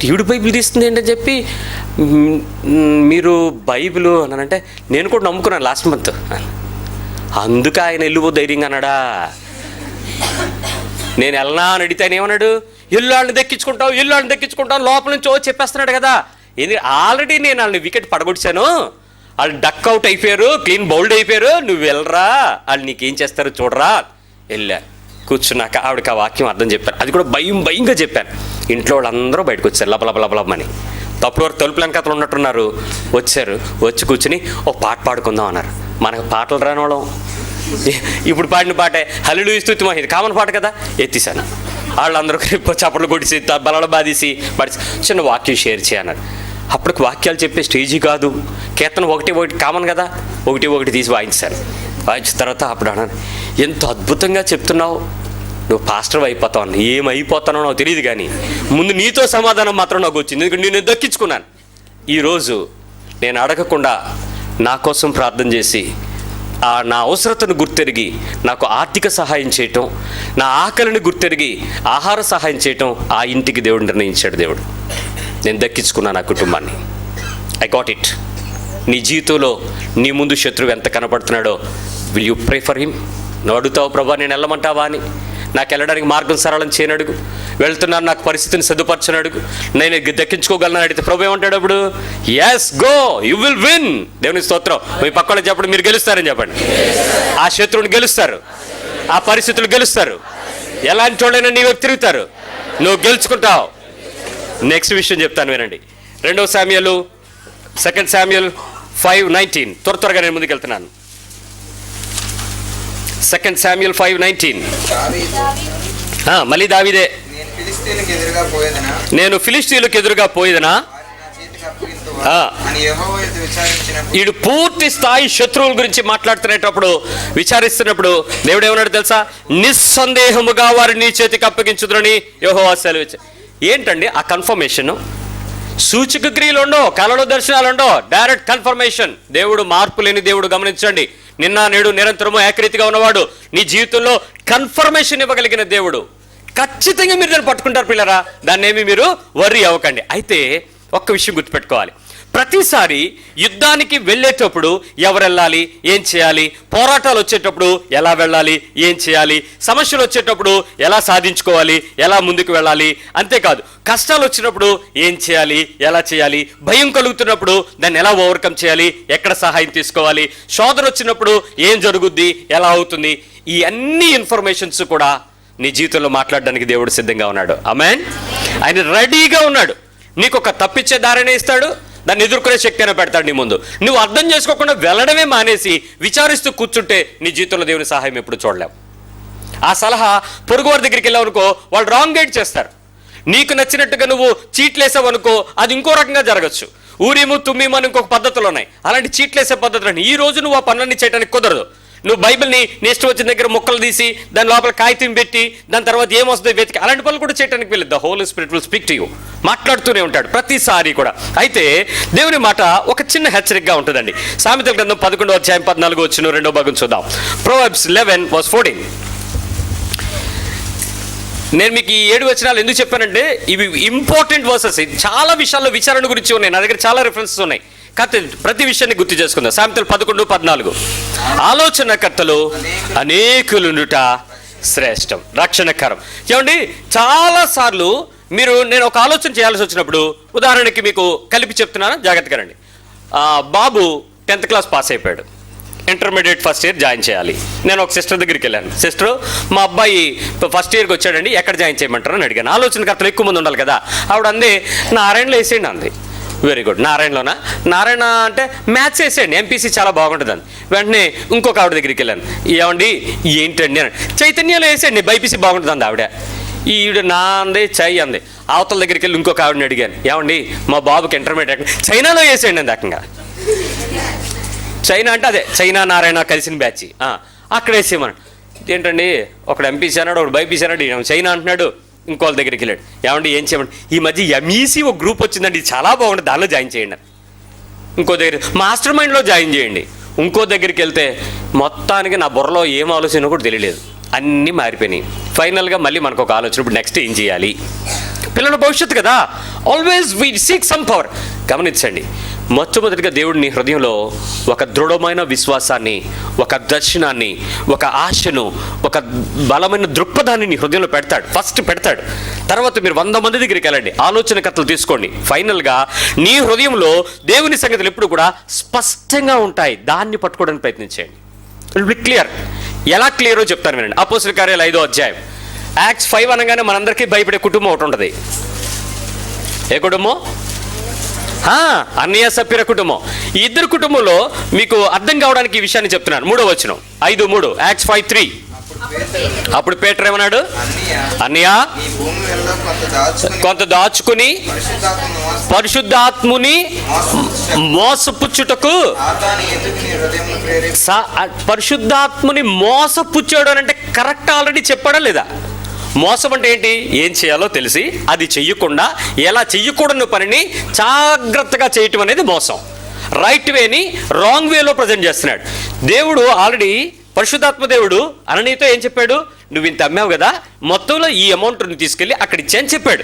ఈవిడ బైబిల్ తీస్తుంది ఏంటని చెప్పి, మీరు బైబిల్ అన్నానంటే, నేను కూడా నమ్ముకున్నాను లాస్ట్ మంత్. అందుకే ఆయన వెళ్ళిపో ధైర్యంగా అన్నాడా? నేను వెళ్ళనా అని అడిగితే ఆయన ఏమన్నాడు? ఇల్లాళ్ళని దక్కించుకుంటావు లోపల నుంచి చెప్పేస్తున్నాడు కదా. ఎందుకంటే ఆల్రెడీ నేను వాళ్ళని వికెట్ పడగొట్టాను, వాళ్ళు డక్ అవుట్ అయిపోయారు, క్లీన్ బౌల్డ్ అయిపోయారు, నువ్వు వెళ్ళరా, వాళ్ళు నీకేం చేస్తారో చూడరా. వెళ్ళా. కూర్చున్నాక ఆవిడకి ఆ వాక్యం అర్థం చెప్పాను. అది కూడా భయంగా చెప్పాను. ఇంట్లో వాళ్ళందరూ బయటకు వచ్చారు, లబలబలబలమని. తప్పుడు వరకు తలుపులు వెనకతలు ఉన్నట్టున్నారు. వచ్చి కూర్చుని ఓ పాట పాడుకుందాం అన్నారు. మనకు పాటలు రానివ్వడం, ఇప్పుడు పాడిన పాటే హల్లెలూయా స్తుతి మహిమ, కామన్ పాట కదా. ఎత్తిసాను. వాళ్ళందరూ చప్పట్లు కొట్టేసి బలలు బాధేసి చిన్న వాక్యం షేర్ చేయన్నారు. అప్పటికి వాక్యాలు చెప్పే స్టేజీ కాదు, కీర్తన ఒకటి కామన్ కదా, ఒకటి తీసి వాయించాను. వాయించిన తర్వాత అప్పుడు అన్నాను, ఎంత అద్భుతంగా చెప్తున్నావు, నువ్వు పాస్టర్ అయిపోతావు అన్న. ఏమైపోతానో నాకు తెలియదు, కానీ ముందు నీతో సమాధానం మాత్రం నాకు వచ్చింది, ఎందుకంటే నేను దక్కించుకున్నాను. ఈరోజు నేను అడగకుండా నా కోసం ప్రార్థన చేసి, నా అవసరతను గుర్తెరిగి నాకు ఆర్థిక సహాయం చేయటం, నా ఆకలిని గుర్తెరిగి ఆహార సహాయం చేయటం ఆ ఇంటికి దేవుడు నిర్ణయించాడు. దేవుడు నేను దక్కించుకున్నాను నా కుటుంబాన్ని. I got it. నీ జీవితంలో నీ ముందు శత్రువు ఎంత కనపడుతున్నాడో, will you pray for him? నువ్వు అడుగుతావు, ప్రభా నేను వెళ్ళమంటావా అని, నాకు వెళ్ళడానికి మార్గం సరళం చేయనడుగు, వెళ్తున్నాను నాకు పరిస్థితిని సదుపరచనడుగు, నేను దక్కించుకోగలను అడిగితే ప్రభు ఏమంటాడు అప్పుడు? Yes go, you will win. దేవుని స్తోత్రం. మీ పక్కన చెప్పండి, మీరు గెలుస్తారని చెప్పండి. ఆ శత్రువుని గెలుస్తారు, ఆ పరిస్థితులు గెలుస్తారు, ఎలాంటి వాళ్ళైనా నీ వైపు తిరుగుతారు, నువ్వు గెలుచుకుంటావు. నెక్స్ట్ విషయం చెప్తాను వినండి. 2 సామ్యూయలు 2 సామ్యూయల్ 5:19. త్వరగా నేను ముందుకు వెళ్తున్నాను. 2 సామ్యూయల్ 5:19. మళ్ళీ దావీదే, నేను ఫిలిష్తీయులకు ఎదురుగా పోయేదనా. వీడు పూర్తి స్థాయి శత్రువుల గురించి మాట్లాడుతున్నప్పుడు, విచారిస్తున్నప్పుడు దేవుడు ఏమన్నాడు తెలుసా? నిస్సందేహముగా వారిని నీ చేతికి అప్పగించుదురని యెహోవా సెలవిచ్చాడు. ఏంటండి ఆ కన్ఫర్మేషన్? సూచక క్రియలు ఉండవు, కలలో దర్శనాలు ఉండవు, డైరెక్ట్ కన్ఫర్మేషన్. దేవుడు మార్పు లేని దేవుడు. గమనించండి, నిన్న నేడు నిరంతరము ఏకరీతిగా ఉన్నవాడు. నీ జీవితంలో కన్ఫర్మేషన్ ఇవ్వగలిగిన దేవుడు. ఖచ్చితంగా మీరు దాన్ని పట్టుకుంటారు పిల్లరా, దాన్ని ఏమి మీరు వర్రీ అవ్వకండి. అయితే ఒక్క విషయం గుర్తుపెట్టుకోవాలి, ప్రతిసారి యుద్ధానికి వెళ్ళేటప్పుడు ఎవరు వెళ్ళాలి, ఏం చేయాలి, పోరాటాలు వచ్చేటప్పుడు ఎలా వెళ్ళాలి, ఏం చేయాలి, సమస్యలు వచ్చేటప్పుడు ఎలా సాధించుకోవాలి, ఎలా ముందుకు వెళ్ళాలి, అంతేకాదు కష్టాలు వచ్చినప్పుడు ఏం చేయాలి, ఎలా చేయాలి, భయం కలుగుతున్నప్పుడు దాన్ని ఎలా ఓవర్కమ్ చేయాలి, ఎక్కడ సహాయం తీసుకోవాలి, శోధన వచ్చినప్పుడు ఏం జరుగుద్ది, ఎలా అవుతుంది, ఈ అన్ని ఇన్ఫర్మేషన్స్ కూడా నీ జీవితంలో మాట్లాడడానికి దేవుడు సిద్ధంగా ఉన్నాడు. ఆమేన్. ఆయన రెడీగా ఉన్నాడు. నీకు ఒక తప్పించే దారినే ఇస్తాడు, దాన్ని ఎదుర్కొనే శక్తి అయినా పెడతాడు నీ ముందు. నువ్వు అర్థం చేసుకోకుండా వెళ్ళడమే మానేసి విచారిస్తూ కూర్చుంటే నీ జీవితంలో దేవుని సహాయం ఎప్పుడు చూడలేవు. ఆ సలహా పొరుగువారి దగ్గరికి వెళ్ళావు అనుకో, వాళ్ళు రాంగ్ గైడ్ చేస్తారు. నీకు నచ్చినట్టుగా నువ్వు చీట్లేసావు అనుకో, అది ఇంకో రకంగా జరగచ్చు. ఊరిము తుమ్మిము అని ఇంకొక పద్ధతులు ఉన్నాయి. అలాంటి చీట్లేసే పద్ధతులు. ఈ రోజు నువ్వు ఆ పనులన్నీ చేయడానికి కుదరదు. నువ్వు బైబిల్ని నెక్స్ట్ వచ్చిన దగ్గర ముక్కలు తీసి దాని లోపల కాగితం పెట్టి దాని తర్వాత ఏమొస్తుందో వెతికి అలాంటి పనులు కూడా చేయడానికి వెళ్ళదు. The Holy Spirit will speak to you. మాట్లాడుతూనే ఉంటాడు ప్రతిసారి కూడా. అయితే దేవుని మాట ఒక చిన్న హెచ్చరికగా ఉంటుందండి. సామెతల గ్రంథం 11వ అధ్యాయం 14వ వచనం 2వ భాగం చూద్దాం. Proverbs 11:14. నేను మీకు ఈ 7 వచనాలు ఎందుకు చెప్పానంటే ఇవి ఇంపార్టెంట్ వర్సెస్. చాలా విషయాల్లో విచారణ గురించి ఉన్నాయి. నా దగ్గర చాలా రిఫరెన్సెస్ ఉన్నాయి. కాకపోతే ప్రతి విషయాన్ని గుర్తు చేసుకుందాం. సామెతలు 11:14. ఆలోచనకర్తలు అనేకులుండుట శ్రేష్టం, రక్షణకరం. ఏమండి, చాలాసార్లు నేను ఒక ఆలోచన చేయాల్సి వచ్చినప్పుడు, ఉదాహరణకి మీకు కలిపి చెప్తున్నాను, జాగ్రత్తగా రండి. బాబు 10th క్లాస్ పాస్ అయిపోయాడు. ఇంటర్మీడియట్ ఫస్ట్ ఇయర్ జాయిన్ చేయాలి. నేను ఒక సిస్టర్ దగ్గరికి వెళ్ళాను. సిస్టర్, మా అబ్బాయి ఫస్ట్ ఇయర్కి వచ్చాడండి, ఎక్కడ జాయిన్ చేయమంటారు అని అడిగాను. ఆలోచనకర్తలు ఎక్కువ మంది ఉండాలి కదా. ఆవిడ అంది, నారాయణలో వేసేయండి అంది. Very good. నారాయణలోనా? నారాయణ అంటే మ్యాథ్స్ వేసేయండి, ఎంపీసీ చాలా బాగుంటుంది అంది. వెంటనే ఇంకొక ఆవిడ దగ్గరికి వెళ్ళాను. ఏమండి ఏంటండి అని. చైతన్యాలు వేసేయండి, బైపీసీ బాగుంటుంది అంది ఆవిడ. ఈవిడ నా అంది, చై అంది. అవతల దగ్గరికి వెళ్ళి ఇంకొక ఆవిడని అడిగాను, ఏమండి మా బాబుకి ఇంటర్మీడియట్ చైనాలో వేసేయండి అంది. అక్కడ చైనా అంటే అదే చైనా నారాయణ కలిసిన బ్యాచ్, అక్కడ వేసేయమని. ఏంటండి ఒకడు ఎంపీసీ అన్నాడు, ఒకడు బైపీసీ అన్నాడు, చైనా అంటున్నాడు. ఇంకోళ్ళ దగ్గరికి వెళ్ళాడు, ఏమండి ఏం చేయమండి, ఈ మధ్య ఎంఈసీ ఒక గ్రూప్ వచ్చిందండి, ఇది చాలా బాగుంటుంది, దానిలో జాయిన్ చేయండి. ఇంకో దగ్గర మాస్టర్ మైండ్లో జాయిన్ చేయండి. ఇంకో దగ్గరికి వెళ్తే మొత్తానికి నా బుర్రలో ఏం ఆలోచన కూడా తెలియలేదు, అన్నీ మారిపోయినాయి. ఫైనల్గా మళ్ళీ మనకు ఒక ఆలోచన, ఇప్పుడు నెక్స్ట్ ఏం చేయాలి? పిల్లల భవిష్యత్తు కదా. Always we seek some power. గమనించండి, మొట్టమొదటిగా దేవుడు నీ హృదయంలో ఒక దృఢమైన విశ్వాసాన్ని, ఒక దర్శనాన్ని, ఒక ఆశను, ఒక బలమైన దృక్పథాన్ని నీ హృదయంలో పెడతాడు. ఫస్ట్ పెడతాడు. తర్వాత మీరు 100 మంది దగ్గరికి వెళ్ళండి, ఆలోచనకర్తలు తీసుకోండి. ఫైనల్గా నీ హృదయంలో దేవుని సంగతులు ఎప్పుడు కూడా స్పష్టంగా ఉంటాయి. దాన్ని పట్టుకోవడానికి ప్రయత్నించండి. It will be clear. ఎలా క్లియరో చెప్తాను వినండి. అపోస్తలుల కార్యాలు 5వ అధ్యాయం. Acts 5 అనగానే మనందరికీ భయపడే కుటుంబం ఒకటి ఉంటుంది. ఏ కుటుంబం? అన్నయ్య సప్పిర కుటుంబం. ఈ ఇద్దరు కుటుంబంలో మీకు అర్థం కావడానికి ఈ విషయాన్ని చెప్తున్నాను. 3వ వచనం 5:3 Acts 5:3. అప్పుడు పేతురు ఏమన్నాడు? అన్నయ్య కొంత దాచుకుని పరిశుద్ధాత్ముని మోసపుచ్చుటకు. పరిశుద్ధాత్ముని మోసపుచ్చాడు అని అంటే కరెక్ట్ ఆల్రెడీ చెప్పాడా లేదా? మోసం అంటే ఏంటి? ఏం చేయాలో తెలిసి అది చెయ్యకుండా, ఎలా చెయ్యకూడని పనిని జాగ్రత్తగా చేయటం అనేది మోసం. రైట్ వేని రాంగ్ వేలో ప్రజెంట్ చేస్తున్నాడు. దేవుడు ఆల్రెడీ, పరిశుద్ధాత్మ దేవుడు అననీతో ఏం చెప్పాడు? నువ్వు ఇంత అమ్మావు కదా, మొత్తంలో ఈ అమౌంట్ని తీసుకెళ్ళి అక్కడ ఇచ్చాయని చెప్పాడు.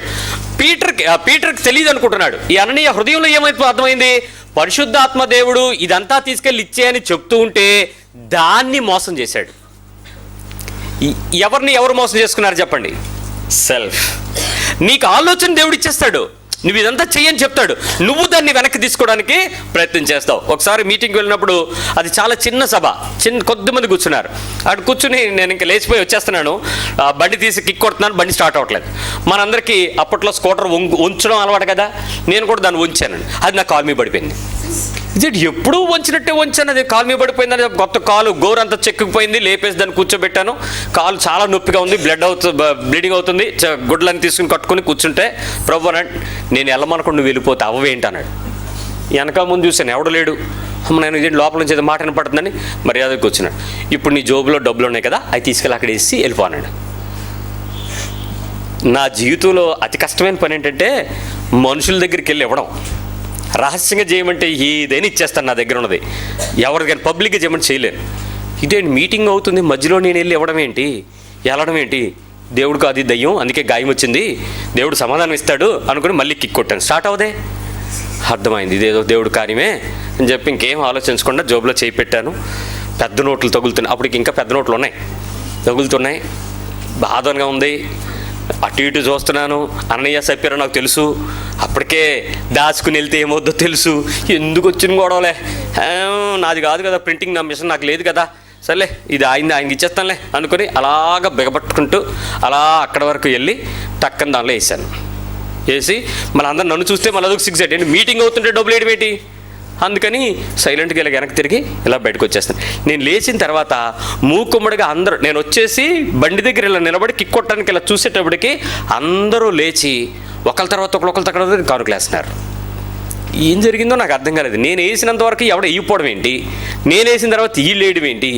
పీటర్కి తెలియదు అనుకుంటున్నాడు. ఈ అననీయ హృదయంలో ఏమైతే అర్థమైంది? పరిశుద్ధాత్మ దేవుడు ఇదంతా తీసుకెళ్ళి ఇచ్చేయని చెప్తూ ఉంటే దాన్ని మోసం చేశాడు. ఎవరు మోసం చేసుకున్నారు చెప్పండి? సెల్ఫ్. నీకు ఆలోచన దేవుడు ఇచ్చేస్తాడు, నువ్వు ఇదంతా చెయ్యని చెప్తాడు, నువ్వు దాన్ని వెనక్కి తీసుకోవడానికి ప్రయత్నం చేస్తావు. ఒకసారి మీటింగ్కి వెళ్ళినప్పుడు, అది చాలా చిన్న సభ, కొద్దిమంది కూర్చున్నారు. అటు కూర్చుని నేను ఇంకా లేచిపోయి వచ్చేస్తున్నాను, బండి తీసి కిక్ కొడుతున్నాను, బండి స్టార్ట్ అవ్వట్లేదు. మనందరికీ అప్పట్లో స్కూటర్ ఉంచడం అలవాటు కదా, నేను కూడా దాన్ని ఉంచానండి. అది నా కాలు మీద పడిపోయింది. ఇది ఎప్పుడూ వంచినట్టే వంచాను, అది కాలు మీద పడిపోయిందని కొత్త కాలు గోరంతా చెక్కుపోయింది. లేపేసి దాన్ని కూర్చోబెట్టాను. కాలు చాలా నొప్పిగా ఉంది, బ్లీడింగ్ అవుతుంది. గుడ్లని తీసుకుని కట్టుకుని కూర్చుంటే, ప్రభు నేను వెళ్ళమనుకుని నువ్వు వెళ్ళిపోతే అవ్వేంటి అన్నాడు. వెనక ముందు చూశాను, ఎవడు లేడు. నేను ఇది లోపల నుంచి ఏదో మాట వినపడుతుందని మర్యాదకు కూర్చున్నాడు. ఇప్పుడు నీ జోబులో డబ్బులు ఉన్నాయి కదా, అవి తీసుకెళ్ళి అక్కడ వేసి వెళ్ళిపోన్నాడు. నా జీవితంలో అతి కష్టమైన పని ఏంటంటే మనుషుల దగ్గరికి వెళ్ళి ఇవ్వడం. రహస్యంగా చేయమంటే ఏదైనా ఇచ్చేస్తాను, నా దగ్గర ఉన్నది. ఎవరికైనా పబ్లిక్గా చేయమంటే చేయలేను. ఇదేంటి మీటింగ్ అవుతుంది, మధ్యలో నేను వెళ్ళి ఇవ్వడం ఏంటి, వెళ్ళడం ఏంటి? దేవుడికి అది దయ్యం, అందుకే గాయం వచ్చింది, దేవుడు సమాధానం ఇస్తాడు అనుకుని మళ్ళీ కిక్ కొట్టాను. స్టార్ట్ అవదే, అర్థమైంది ఇదేదో దేవుడు కార్యమే అని చెప్పి ఇంకేం ఆలోచించకుండా జోబులో చేయి పెట్టాను. పెద్ద నోట్లు తగులుతున్నాయి. అప్పటికి ఇంకా పెద్ద నోట్లు తగులుతున్నాయి. బాధగా ఉంది. అటు ఇటు చూస్తున్నాను. అన్నయ్య చెప్పారో నాకు తెలుసు. అప్పటికే దాచుకుని వెళ్తే ఏమవుద్దో తెలుసు. ఎందుకు వచ్చిన గొడవలే, నాది కాదు కదా ప్రింటింగ్, నా మిషన్ నాకు లేదు కదా, సర్లే ఇది ఆయనకి ఇచ్చేస్తానులే అనుకుని అలాగ బిగపట్టుకుంటూ అలా అక్కడ వరకు వెళ్ళి టక్కన దానిలో వేసాను. వేసి మళ్ళీ అందరు నన్ను చూస్తే మళ్ళీ అదొక 6 ఏంటి మీటింగ్ అవుతుంటే డబ్బులు వేయడం ఏంటి అందుకని సైలెంట్గా ఇలా వెనక్కి తిరిగి ఇలా బయటకు వచ్చేస్తాను. నేను లేచిన తర్వాత మూకుమ్మడిగా అందరూ, నేను వచ్చేసి బండి దగ్గర ఇలా నిలబడి కిక్ కొట్టడానికి ఇలా చూసేటప్పటికి అందరూ లేచి ఒకళ్ళ తర్వాత కానుకలేస్తున్నారు. ఏం జరిగిందో నాకు అర్థం కాలేదు. నేను వేసినంత వరకు ఎవడ వేయకపోవడం ఏంటి, నేను వేసిన తర్వాత వీళ్ళు వేయడం ఏంటి,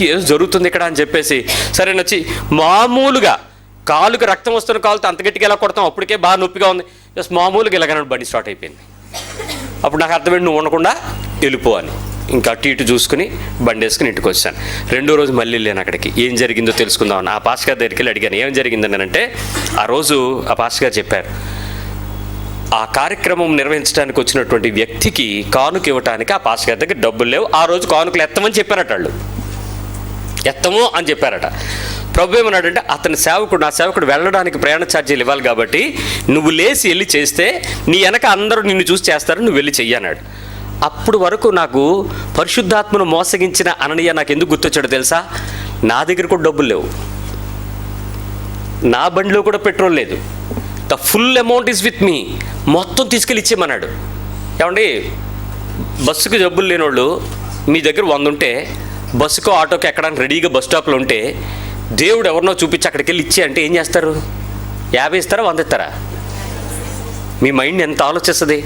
ఏదో జరుగుతుంది ఇక్కడ అని చెప్పేసి సరే నచ్చి మామూలుగా కాలుకి రక్తం వస్తున్న కాలుతో అంత గట్టిగా ఎలా కొడతాం, అప్పటికే బాగా నొప్పిగా ఉంది, జస్ట్ మామూలుగా ఇలాగ బండి స్టార్ట్ అయిపోయింది. అప్పుడు నాకు అర్థమైంది నువ్వు ఉండకుండా వెళ్ళిపో అని. ఇంకా అటు ఇటు చూసుకుని బండి వేసుకుని ఇంటికి వచ్చాను. రెండో రోజు మళ్ళీ వెళ్ళాను అక్కడికి, ఏం జరిగిందో తెలుసుకుందామని. ఆ పాస్టర్ గారి దగ్గరికి వెళ్ళి అడిగాను ఏం జరిగిందని. అంటే ఆ రోజు ఆ పాస్టర్ గారు చెప్పారు, ఆ కార్యక్రమం నిర్వహించడానికి వచ్చినటువంటి వ్యక్తికి కానుక ఇవ్వటానికి ఆ పాస్టర్ గారి దగ్గర డబ్బులు లేవు. ఆ రోజు కానుకలు ఎత్తమని చెప్పారట, వాళ్ళు ఎత్తము అని చెప్పారట. ప్రభు ఏమన్నాడంటే అతని సేవకుడు, నా సేవకుడు వెళ్ళడానికి ప్రయాణ ఛార్జీలు ఇవ్వాలి కాబట్టి నువ్వు లేచి వెళ్ళి చేస్తే నీ వెనక అందరూ నిన్ను చూసి చేస్తారు, నువ్వు వెళ్ళి చెయ్యి అన్నాడు. అప్పుడు వరకు నాకు పరిశుద్ధాత్మను మోసగించిన అననీయ నాకు ఎందుకు గుర్తొచ్చాడో తెలుసా? నా దగ్గర కూడా డబ్బులు లేవు, నా బండిలో కూడా పెట్రోల్ లేదు, the full amount is with me, మొత్తం తీసుకెళ్ళి ఇచ్చేయమన్నాడు. ఏమండి, బస్సుకు డబ్బులు లేని వాళ్ళు మీ దగ్గర 100 ఉంటే బస్సుకు ఆటోకి ఎక్కడానికి రెడీగా బస్ స్టాప్లో ఉంటే దేవుడు ఎవరినో చూపించి అక్కడికి వెళ్ళి ఇచ్చే అంటే ఏం చేస్తారు? 50 ఇస్తారా, 100 ఇస్తారా? మీ మైండ్ ఎంత ఆలోచిస్తుంది?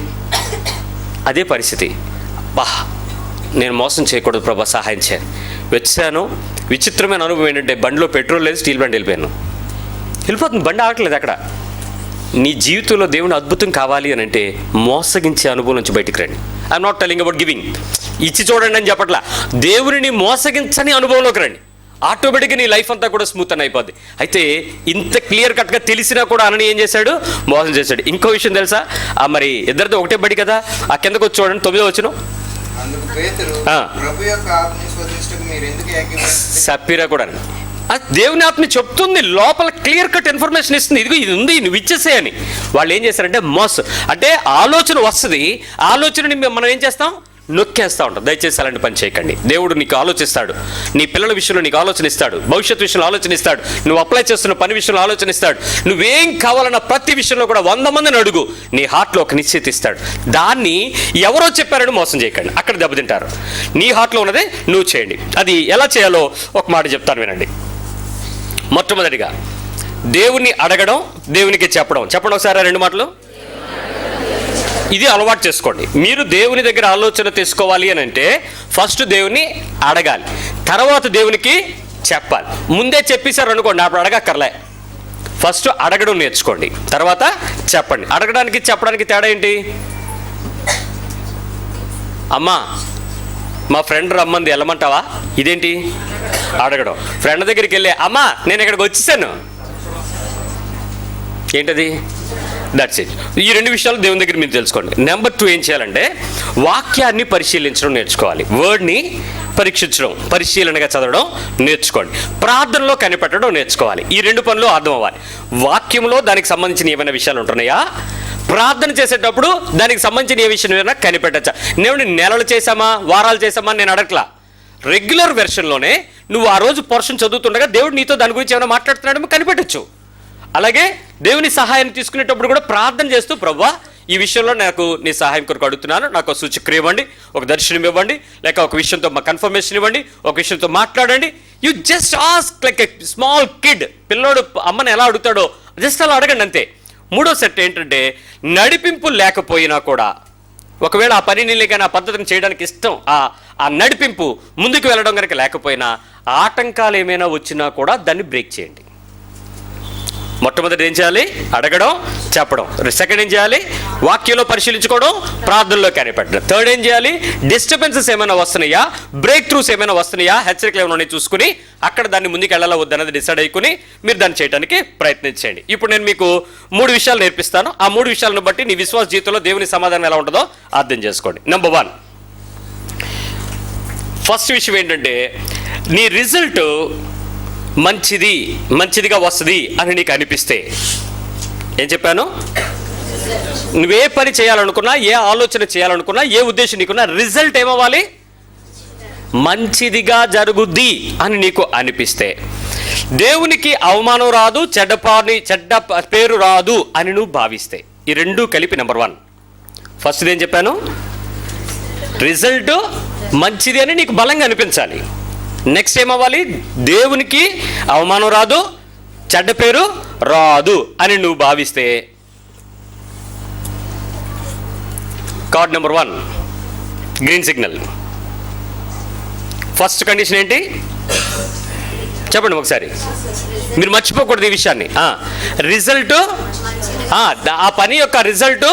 అదే పరిస్థితి. నేను మోసం చేయకూడదు ప్రభా, సహాయం చేయాలి. వచ్చాను. విచిత్రమైన అనుభవం ఏంటంటే బండిలో పెట్రోల్ లేదు, స్టీల్ బండి వెళ్ళిపోతుంది, బండి ఆగట్లేదు అక్కడ. నీ జీవితంలో దేవుని అద్భుతం కావాలి అని అంటే మోసగించే అనుభవం నుంచి బయటికి రండి. I'm not telling about giving, ఇచ్చి చూడండి అని చెప్పట్లా, దేవుని మోసగించని అనుభవంలోకి రండి. ఆటోమేటిక్గా నీ లైఫ్ అంతా కూడా స్మూత్ అని అయిపోద్ది. అయితే ఇంత క్లియర్ కట్గా తెలిసినా కూడా అనని ఏం చేశాడు? మోసం చేశాడు. ఇంకో విషయం తెలుసా? మరి ఇద్దరితో ఒకటే బడి కదా, ఆ కిందకు వచ్చి చూడండి 9వ వచనం. సప్పీరా కూడా దేవుని ఆత్మ చెప్తుంది, లోపల క్లియర్ కట్ ఇన్ఫర్మేషన్ ఇస్తుంది, ఇదిగో ఇది ఉంది నువ్వు ఇచ్చేసేయని. వాళ్ళు ఏం చేశారంటే మోసం, అంటే ఆలోచన వస్తుంది, ఆలోచనని మనం ఏం చేస్తాం? నొక్కేస్తూ ఉంటాం. దయచేసి అలాంటి పని చేయకండి. దేవుడు నీకు ఆలోచిస్తాడు, నీ పిల్లల విషయంలో నీకు ఆలోచన ఇస్తాడు, భవిష్యత్తు విషయంలో ఆలోచన ఇస్తాడు, నువ్వు అప్లై చేస్తున్న పని విషయంలో ఆలోచన ఇస్తాడు, నువ్వేం కావాలన్న ప్రతి విషయంలో కూడా 100 మందిని అడుగు, నీ హార్ట్లో ఒక నిశ్చయిత ఇస్తాడు. దాన్ని ఎవరో చెప్పారని మోసం చేయకండి, అక్కడ దెబ్బతింటారు. నీ హార్ట్లో ఉన్నదే నువ్వు చేయండి. అది ఎలా చేయాలో ఒక మాట చెప్తాను వినండి. మొట్టమొదటిగా దేవుణ్ణి అడగడం, దేవునికి చెప్పడం. చెప్పండి ఒకసారి 2 మాటలు. ఇది అలవాటు చేసుకోండి. మీరు దేవుని దగ్గర ఆలోచన తీసుకోవాలి అని అంటే ఫస్ట్ దేవుని అడగాలి, తర్వాత దేవునికి చెప్పాలి. ముందే చెప్పేశారు అనుకోండి, అప్పుడు అడగక్కర్లే. ఫస్ట్ అడగడం నేర్చుకోండి, తర్వాత చెప్పండి. అడగడానికి చెప్పడానికి తేడా ఏంటి? అమ్మా మా ఫ్రెండ్ రమ్మంది వెళ్ళమంటావా? ఇదేంటి? అడగడం. ఫ్రెండ్ దగ్గరికి వెళ్ళే అమ్మా నేను ఇక్కడికి వచ్చేసాను, ఏంటది? That's it. ఈ 2 విషయాలు దేవుని దగ్గర మీరు తెలుసుకోండి. నెంబర్ 2 ఏం చేయాలంటే వాక్యాన్ని పరిశీలించడం నేర్చుకోవాలి. వర్డ్ని పరీక్షించడం, పరిశీలనగా చదవడం నేర్చుకోండి. ప్రార్థనలో కనిపెట్టడం నేర్చుకోవాలి. ఈ 2 పనులు అర్థం అవ్వాలి. వాక్యంలో దానికి సంబంధించిన ఏమైనా విషయాలు ఉంటున్నాయా, ప్రార్థన చేసేటప్పుడు దానికి సంబంధించిన ఏ విషయం ఏమైనా కనిపెట్టచ్చా. నేను నెలలు చేశామా, వారాలు చేశామా నేను అడగట్లా. రెగ్యులర్ వెర్షన్లోనే నువ్వు ఆ రోజు పోర్షన్ చదువుతుండగా దేవుడు నీతో దాని గురించి ఏమైనా మాట్లాడుతున్నాడేమో కనిపెట్టచ్చు. అలాగే దేవుని సహాయాన్ని తీసుకునేటప్పుడు కూడా ప్రార్థన చేస్తూ ప్రభువా ఈ విషయంలో నాకు నీ సహాయం కొరకు అడుగుతున్నాను, నాకు ఒక సూచక్రియ ఇవ్వండి, ఒక దర్శనం ఇవ్వండి, లేక ఒక విషయంతో మా కన్ఫర్మేషన్ ఇవ్వండి, ఒక విషయంతో మాట్లాడండి. You just ask like a small kid. పిల్లోడు అమ్మని ఎలా అడుగుతాడో జస్ట్ అలా అడగండి అంతే. 3వ సెట్ ఏంటంటే నడిపింపు లేకపోయినా కూడా, ఒకవేళ ఆ పనిని కానీ ఆ పద్ధతిని చేయడానికి ఇష్టం, ఆ నడిపింపు ముందుకు వెళ్ళడం కనుక లేకపోయినా, ఆటంకాలు ఏమైనా వచ్చినా కూడా దాన్ని బ్రేక్ చేయండి. మొట్టమొదటి ఏం చేయాలి? అడగడం, చెప్పడం. సెకండ్ ఏం చేయాలి? వాక్యంలో పరిశీలించుకోవడం, ప్రార్థనలో కనిపెట్టడం. థర్డ్ ఏం చేయాలి? డిస్టర్బెన్సెస్ ఏమైనా వస్తున్నాయా, బ్రేక్ త్రూస్ ఏమైనా వస్తున్నాయా, హెచ్చరికలు ఏమైనా ఉన్నాయి చూసుకుని అక్కడ దాన్ని ముందుకు వెళ్ళాలా వద్దన్నది డిసైడ్ అయ్యుకుని మీరు దాన్ని చేయడానికి ప్రయత్నించండి. ఇప్పుడు నేను మీకు 3 విషయాలు నేర్పిస్తాను. ఆ 3 విషయాలను బట్టి నీ విశ్వాస జీవితంలో దేవుని సమాధానం ఎలా ఉంటుందో అర్థం చేసుకోండి. నెంబర్ 1, ఫస్ట్ విషయం ఏంటంటే నీ రిజల్ట్ మంచిదిగా వస్తుంది అని నీకు అనిపిస్తే, ఏం చెప్పాను? నువ్వే పని చేయాలనుకున్నా, ఏ ఆలోచన చేయాలనుకున్నా, ఏ ఉద్దేశం నీకున్నా, రిజల్ట్ ఏమవ్వాలి? మంచిదిగా జరుగుద్ది అని నీకు అనిపిస్తే, దేవునికి అవమానం రాదు, చెడ్డ పేరు రాదు అని నువ్వు భావిస్తే, ఈ 2 కలిపి నెంబర్ 1. ఫస్ట్ ఏం చెప్పాను? రిజల్ట్ మంచిది అని నీకు బలంగా అనిపించాలి. నెక్స్ట్ ఏమవ్వాలి? దేవునికి అవమానం రాదు, చెడ్డ పేరు రాదు అని నువ్వు భావిస్తే, card number 1 green signal. First condition ఏంటి చెప్పండి ఒకసారి, మీరు మర్చిపోకూడదు ఈ విషయాన్ని. రిజల్ట్, ఆ పని యొక్క రిజల్ట్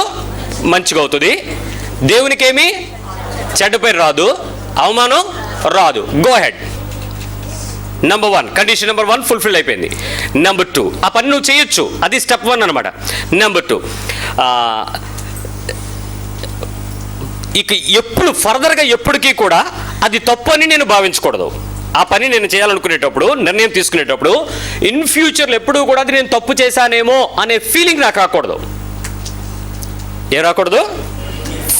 మంచిగా అవుతుంది, దేవునికి ఏమి చెడ్డ పేరు రాదు, అవమానం రాదు. Go head. Number 1 condition number 1 fulfil అయిపోయింది. నెంబర్ 2 ఆ పని నువ్వు చేయొచ్చు, అది స్టెప్ 1 అనమాట. నెంబర్ 2 ఇక ఎప్పుడు ఫర్దర్గా ఎప్పటికీ కూడా అది తప్పు అని నేను భావించకూడదు. ఆ పని నేను చేయాలనుకునేటప్పుడు, నిర్ణయం తీసుకునేటప్పుడు ఇన్ ఫ్యూచర్లో ఎప్పుడూ కూడా అది నేను తప్పు చేశానేమో అనే ఫీలింగ్ నాకు రాకూడదు. ఏం రాకూడదు?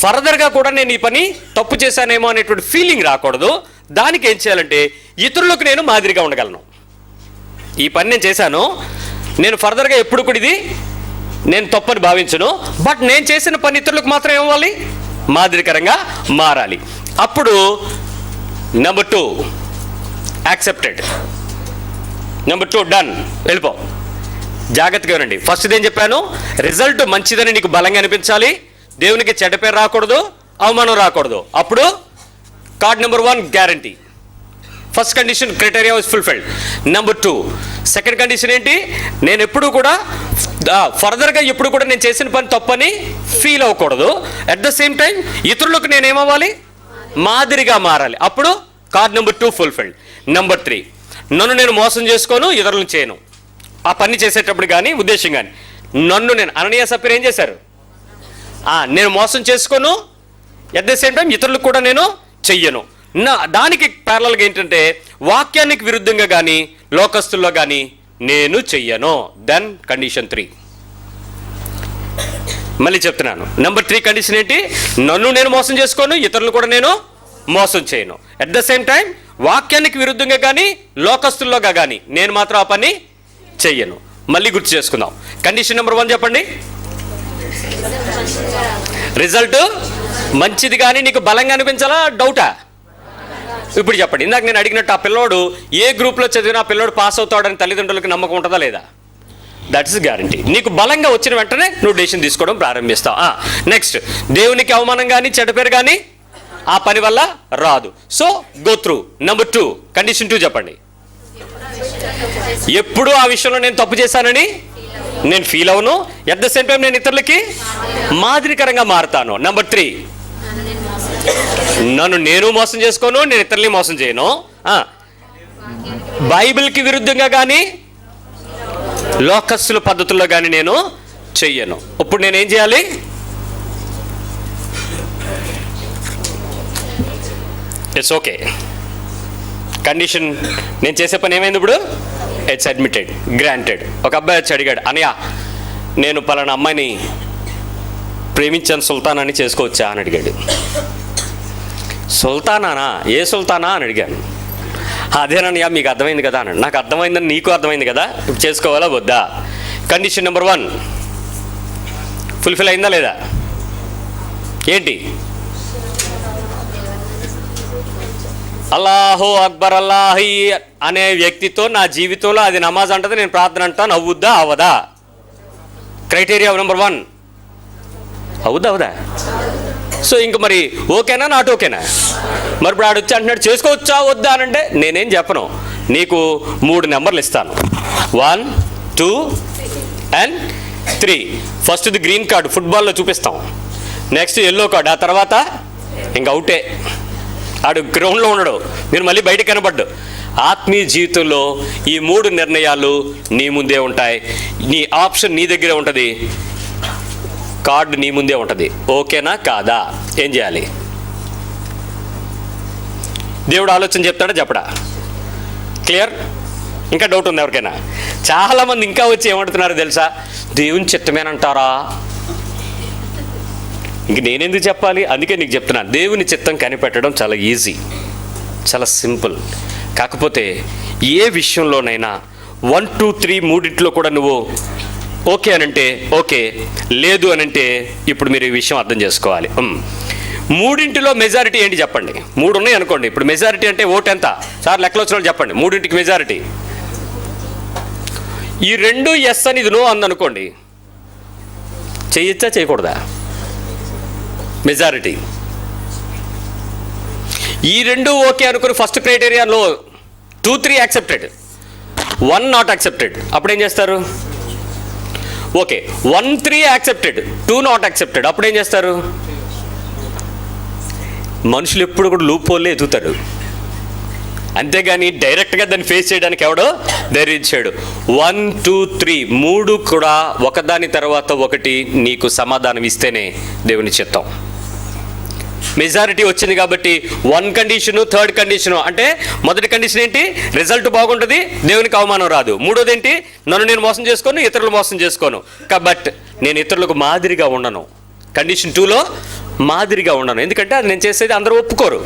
ఫర్దర్గా కూడా నేను ఈ పని తప్పు చేశానేమో అనేటువంటి ఫీలింగ్ రాకూడదు. దానికి ఏం చేయాలంటే ఇతరులకు నేను మాదిరిగా ఉండగలను. ఈ పని నేను చేశాను, నేను ఫర్దర్గా ఎప్పుడు కూడా ఇది నేను తప్పని భావించను, బట్ నేను చేసిన పని ఇతరులకు మాత్రం ఏమవ్వాలి? మాదిరికరంగా మారాలి. అప్పుడు నెంబర్ 2 యాక్సెప్టెడ్. Number 2 done. వెళ్ళిపో. జాగ్రత్తగా వినండి. ఫస్ట్ ఏం చెప్పాను? రిజల్ట్ మంచిదని నీకు బలంగా అనిపించాలి, దేవునికి చెడ్డ పేరు రాకూడదు, అవమానం రాకూడదు. అప్పుడు card number 1 guarantee. First condition criteria was fulfilled. Number 2 second condition ఏంటి? నేను ఎప్పుడు కూడా ఫర్దర్గా ఎప్పుడు కూడా నేను చేసిన పని తప్పని ఫీల్ అవ్వకూడదు. అట్ ద సేమ్ టైం ఇతరులకు నేను ఏమవ్వాలి? మాదిరిగా మారాలి. అప్పుడు కార్డ్ నెంబర్ 2 ఫుల్ఫిల్డ్. నెంబర్ 3 నన్ను నేను మోసం చేసుకోను, ఇతరులను చేయను. ఆ పని చేసేటప్పుడు కానీ ఉద్దేశం కానీ నన్ను నేను, అననీయ సప్పీరా ఏం చేశారు? నేను మోసం చేసుకోను, అట్ ద సేమ్ టైం ఇతరులకు కూడా నేను చెయ్యను. దానికి ప్యారలల్గా ఏంటంటే వాక్యానికి విరుద్ధంగా కానీ లోకస్తుల్లో కానీ నేను చెయ్యను. Then condition 3. మళ్ళీ చెప్తున్నాను. నెంబర్ 3 కండిషన్ ఏంటి? నన్ను నేను మోసం చేసుకోను, ఇతరులు కూడా నేను మోసం చేయను. అట్ ద సేమ్ టైం వాక్యానికి విరుద్ధంగా కానీ లోకస్తుల్లోగా కానీ నేను మాత్రం ఆ పని చెయ్యను. మళ్ళీ గుర్తు చేసుకుందాం. కండిషన్ నెంబర్ 1 చెప్పండి. రిజల్ట్ మంచిది కానీ నీకు బలంగా అనిపించాలా, డౌటా? ఇప్పుడు చెప్పండి. ఇందాక నేను అడిగినట్టు ఆ పిల్లోడు ఏ గ్రూప్లో చదివినా ఆ పిల్లోడు పాస్ అవుతాడని తల్లిదండ్రులకు నమ్మకం ఉంటుందా లేదా? That is guarantee. నీకు బలంగా వచ్చిన వెంటనే నువ్వు డెసిషన్ తీసుకోవడం ప్రారంభిస్తావు. నెక్స్ట్, దేవునికి అవమానం కానీ చెడ్డ పేరు కానీ ఆ పని వల్ల రాదు. So go through. Number 2 condition 2 చెప్పండి. ఎప్పుడు ఆ విషయంలో నేను తప్పు చేశానని నేను ఫీల్ అవును, అట్ ద సేమ్ టైం నేను ఇతరులకి మాదిరికరంగా మారుతాను. నెంబర్ 3 నన్ను నేను మోసం చేసుకోను, నేను ఇతరులని మోసం చేయను. బైబిల్కి విరుద్ధంగా కానీ లోకస్తుల పద్ధతుల్లో కానీ నేను చెయ్యను. ఇప్పుడు నేనేం చేయాలి? It's okay. కండిషన్ నేను చేసే పని ఏమైంది ఇప్పుడు? It's admitted, granted. ఒక అబ్బాయి వచ్చి అడిగాడు, అన్నయ్య నేను పలానా అమ్మాయిని ప్రేమించాను, సుల్తాన్ అని చేసుకోవచ్చా అని అడిగాడు. సుల్తానానా? ఏ సుల్తానా అని అడిగాను. అదేనన్నయ్య మీకు అర్థమైంది కదా అన్నాడు. నాకు అర్థమైందని నీకు అర్థమైంది కదా, ఇప్పుడు చేసుకోవాలా వద్దా? కండిషన్ నెంబర్ 1 ఫుల్ఫిల్ అయిందా లేదా? ఏంటి? అల్లాహు అక్బర్ అల్లాహి అనే వ్యక్తితో నా జీవితంలో అది నమాజ్ అంటది, నేను ప్రార్థన అంటాను, అవుద్దా అవదా? క్రైటీరియా నెంబర్ 1 అవుద్దా అవదా? సో ఇంక మరి ఓకేనా నాట్ ఓకేనా? మరి ఇప్పుడు ఆడు వచ్చి అంటున్నాడు చేసుకోవచ్చా వద్దా అని అంటే నేనేం చెప్పను. నీకు 3 నెంబర్లు ఇస్తాను, 1, 2 and 3. ఫస్ట్ది గ్రీన్ కార్డు ఫుట్బాల్లో చూపిస్తాం, నెక్స్ట్ ఎల్లో కార్డు, ఆ తర్వాత ఇంక అవుటే. ఆడు గ్రౌండ్లో ఉండడు, మీరు మళ్ళీ బయట కనబడ్డు. ఆత్మీయ జీవితంలో ఈ 3 నిర్ణయాలు నీ ముందే ఉంటాయి. నీ ఆప్షన్ నీ దగ్గరే ఉంటుంది, కార్డు నీ ముందే ఉంటుంది. ఓకేనా కాదా? ఏం చేయాలి? దేవుడు ఆలోచన చెప్తాడా చెప్పడా? క్లియర్? ఇంకా డౌట్ ఉంది ఎవరికైనా? చాలామంది ఇంకా వచ్చి ఏమంటున్నారో తెలుసా? దేవుని చిత్తమేనంటారా? ఇంక నేనెందుకు చెప్పాలి? అందుకే నీకు చెప్తున్నాను, దేవుని చిత్తం కనిపెట్టడం చాలా ఈజీ, చాలా సింపుల్. కాకపోతే ఏ విషయంలోనైనా 1, 2, 3 మూడింటిలో కూడా నువ్వు ఓకే అనంటే ఓకే, లేదు అనంటే ఇప్పుడు మీరు ఈ విషయం అర్థం చేసుకోవాలి. 3 మెజారిటీ ఏంటి చెప్పండి? 3 ఉన్నాయి అనుకోండి. ఇప్పుడు మెజారిటీ అంటే ఓటు ఎంత సార్? లెక్కలు వచ్చిన వాళ్ళు చెప్పండి. 3 మెజారిటీ. ఈ 2 ఎస్ అని ఇది నో అందనుకోండి, చేయొచ్చా చేయకూడదా? మెజారిటీ. ఈ రెండు ఓకే అనుకుని ఫస్ట్ క్రైటీరియాలో 2-3 యాక్సెప్టెడ్, 1 నాట్ యాక్సెప్టెడ్. అప్పుడు ఏం చేస్తారు? Okay 1-3 accepted, 2 not accepted. అప్పుడు ఏం చేస్తారు? మనుషులు ఎప్పుడు కూడా లూప్ హోల్లే ఎదుగుతాడు, అంతేగాని డైరెక్ట్గా దాన్ని ఫేస్ చేయడానికి ఎవడో ధైర్యించాడు. 1, 2, 3 3 కూడా ఒకదాని తర్వాత ఒకటి నీకు సమాధానం ఇస్తేనే దేవుని చిత్తం. మెజారిటీ వచ్చింది కాబట్టి 1 కండిషను, 3rd కండిషను. అంటే మొదటి కండిషన్ ఏంటి? రిజల్ట్ బాగుంటుంది, దేవునికి అవమానం రాదు. మూడోది ఏంటి? నన్ను నేను మోసం చేసుకోను, ఇతరులు మోసం చేసుకోను, బట్ నేను ఇతరులకు మాదిరిగా ఉండను. కండిషన్ 2లో మాదిరిగా ఉండను, ఎందుకంటే అది నేను చేసేది అందరూ ఒప్పుకోరు.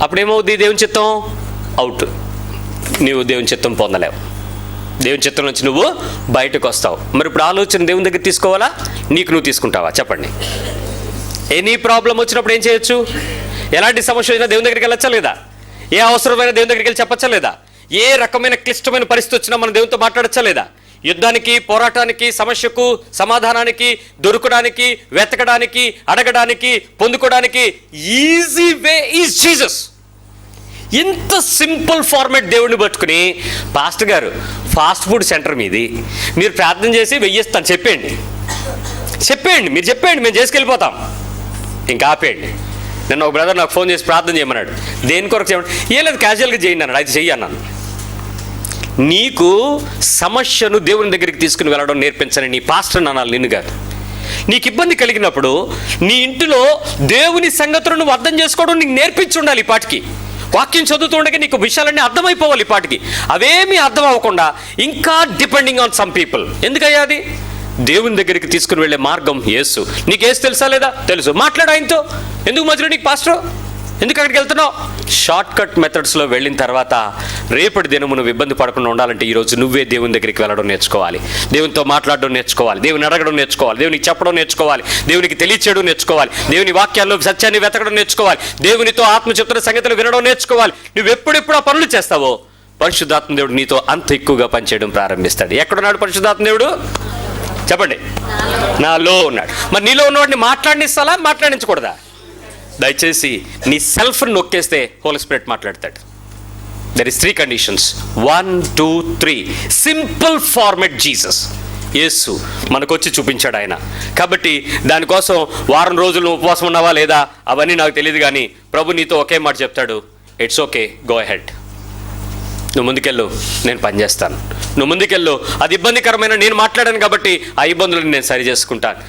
అప్పుడేమవుద్ది? దేవుని చిత్తం అవుట్. నువ్వు దేవుని చిత్తం పొందలేవు, దేవుని చిత్తం నుంచి నువ్వు బయటకు వస్తావు. మరి ఇప్పుడు ఆలోచన దేవుని దగ్గర తీసుకోవాలా, నీకు నువ్వు తీసుకుంటావా? చెప్పండి. ఎనీ ప్రాబ్లం వచ్చినప్పుడు ఏం చేయొచ్చు? ఎలాంటి సమస్య వచ్చినా దేవుని దగ్గరికి వెళ్ళచ్చా లేదా? ఏ అవసరమైన దేవుని దగ్గరికి వెళ్ళి చెప్పచ్చా లేదా? ఏ రకమైన క్లిష్టమైన పరిస్థితి వచ్చినా మనం దేవునితో మాట్లాడచ్చా లేదా? యుద్ధానికి, పోరాటానికి, సమస్యకు, సమాధానానికి, దొరకడానికి, వెతకడానికి, అడగడానికి, పొందుకోవడానికి ఈజీ వే ఈజ్ జీసస్. ఇంత సింపుల్ ఫార్మాట్ దేవుడిని పట్టుకుని, పాస్టర్ గారు ఫాస్ట్ ఫుడ్ సెంటర్ మీది, మీరు ప్రార్థన చేసి వెయ్యిస్తాను చెప్పేయండి, మీరు చెప్పేయండి, మేము చేసుకెళ్ళిపోతాం, ఇంకా ఆపేయండి. నిన్న ఒక బ్రదర్ నాకు ఫోన్ చేసి ప్రార్థన చేయమన్నాడు. దేని కొరకు చేయమని? ఏం లేదు, క్యాజువల్గా చేయండి అన్నాడు. అది చెయ్యి అన్నాను. నీకు సమస్యను దేవుని దగ్గరికి తీసుకుని వెళ్ళడం నేర్పించని నీ పాస్టర్ అనాలి, నిన్ను కాదు. నీకు ఇబ్బంది కలిగినప్పుడు నీ ఇంటిలో దేవుని సంగతులను నువ్వు అర్థం చేసుకోవడం నీకు నేర్పించి ఉండాలి. ఈ పాటికి వాక్యం చదువుతుండగా నీకు విషయాలన్నీ అర్థమైపోవాలి. ఈ పాటికి అవేమీ అర్థం అవ్వకుండా ఇంకా డిపెండింగ్ ఆన్ సమ్ పీపుల్. ఎందుకయ్యా అది? దేవుని దగ్గరికి తీసుకుని వెళ్ళే మార్గం యేసు. నీకు యేసు తెలుసా లేదా? తెలుసు. మాట్లాడు ఆయనతో. ఎందుకు మధ్యలో నీకు పాస్టర్? ఎందుకు అక్కడికి వెళ్తున్నావు? షార్ట్ కట్ మెథడ్స్లో వెళ్ళిన తర్వాత రేపటి దినము నువ్వు ఇబ్బంది పడకుండా ఉండాలంటే ఈరోజు నువ్వే దేవుని దగ్గరికి వెళ్ళడం నేర్చుకోవాలి, దేవునితో మాట్లాడడం నేర్చుకోవాలి, దేవుని అడగడం నేర్చుకోవాలి, దేవునికి చెప్పడం నేర్చుకోవాలి, దేవునికి తెలియచేయడం నేర్చుకోవాలి, దేవుని వాక్యాల్లో సత్యాన్ని వెతకడం నేర్చుకోవాలి, దేవునితో ఆత్మ చెప్తున్న సంగతులు వినడం నేర్చుకోవాలి. నువ్వు ఎప్పుడెప్పుడు ఆ పనులు చేస్తావో పరిశుద్ధాత్మ దేవుడు నీతో అంత ఎక్కువగా పనిచేయడం ప్రారంభిస్తాడు. ఎక్కడున్నాడు పరిశుద్ధాత్మ దేవుడు? చెప్పండి. నాలో ఉన్నాడు. మరి నీలో ఉన్నవాడిని మాట్లాడినిస్తాలా, మాట్లాడించకూడదా? దయచేసి నీ సెల్ఫ్ని నొక్కేస్తే హోలీ స్పిరిట్ మాట్లాడతాడు. There is 3 conditions. 1, 2, 3 simple format Jesus. యేసు మనకు వచ్చి చూపించాడు ఆయన. కాబట్టి దానికోసం వారం రోజులు ఉపవాసం ఉన్నావా లేదా అవన్నీ నాకు తెలియదు, కానీ ప్రభు నీతో ఒకే మాట చెప్తాడు, ఇట్స్ ఓకే, గో అహెడ్. నువ్వు ముందుకెళ్ళు, నేను పనిచేస్తాను. నువ్వు ముందుకెళ్ళు. అది ఇబ్బందికరమైన నేను మాట్లాడాను కాబట్టి ఆ ఇబ్బందులను నేను సరి చేసుకుంటాను.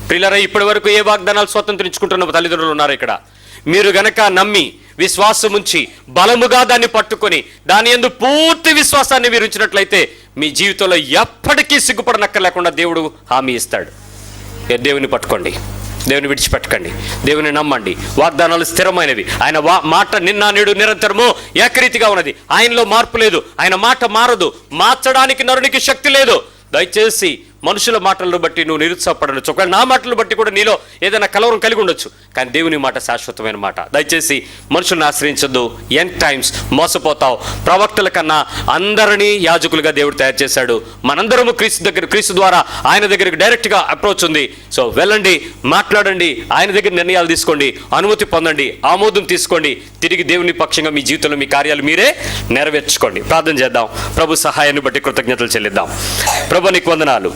ప్రియులారా, ఇప్పటి వరకు ఏ వాగ్దానాలు స్వతంత్రించుకుంటున్న తల్లిదండ్రులు ఉన్నారు ఇక్కడ? మీరు గనక నమ్మి విశ్వాసం ఉంచి బలముగా దాన్ని పట్టుకొని దాని యందు పూర్తి విశ్వాసాన్ని మీరు ఉంచినట్లయితే మీ జీవితంలో ఎప్పటికీ సిగ్గుపడనక్కర్లేకుండా దేవుడు హామీ ఇస్తాడు. దేవుని పట్టుకోండి, దేవుని విడిచిపెట్టకండి, దేవుని నమ్మండి. వాగ్దానాలు స్థిరమైనవి. ఆయన మాట నిన్న నేడు నిరంతరము ఏకరీతిగా ఉన్నది. ఆయనలో మార్పు లేదు. ఆయన మాట మారదు. మార్చడానికి నరునికి శక్తి లేదు. దయచేసి మనుషుల మాటలను బట్టి నువ్వు నిరుత్సాహపడవచ్చు. ఒకవేళ నా మాటలను బట్టి కూడా నీలో ఏదైనా కలవరం కలిగి ఉండొచ్చు, కానీ దేవుని మాట శాశ్వతమైన మాట. దయచేసి మనుషులను ఆశ్రయించొద్దు. End times మోసపోతావు. ప్రవక్తల కన్నా అందరినీ యాజకులుగా దేవుడు తయారు చేశాడు. మనందరము క్రీస్తు ద్వారా ఆయన దగ్గరికి డైరెక్ట్గా అప్రోచ్ ఉంది. సో వెళ్ళండి, మాట్లాడండి, ఆయన దగ్గర నిర్ణయాలు తీసుకోండి, అనుమతి పొందండి, ఆమోదం తీసుకోండి. తిరిగి దేవుని పక్షంగా మీ జీవితంలో మీ కార్యాలు మీరే నెరవేర్చుకోండి. ప్రార్థన చేద్దాం. ప్రభు సహాయాన్ని బట్టి కృతజ్ఞతలు చెల్లిద్దాం. ప్రభు నీకు వందనాలు.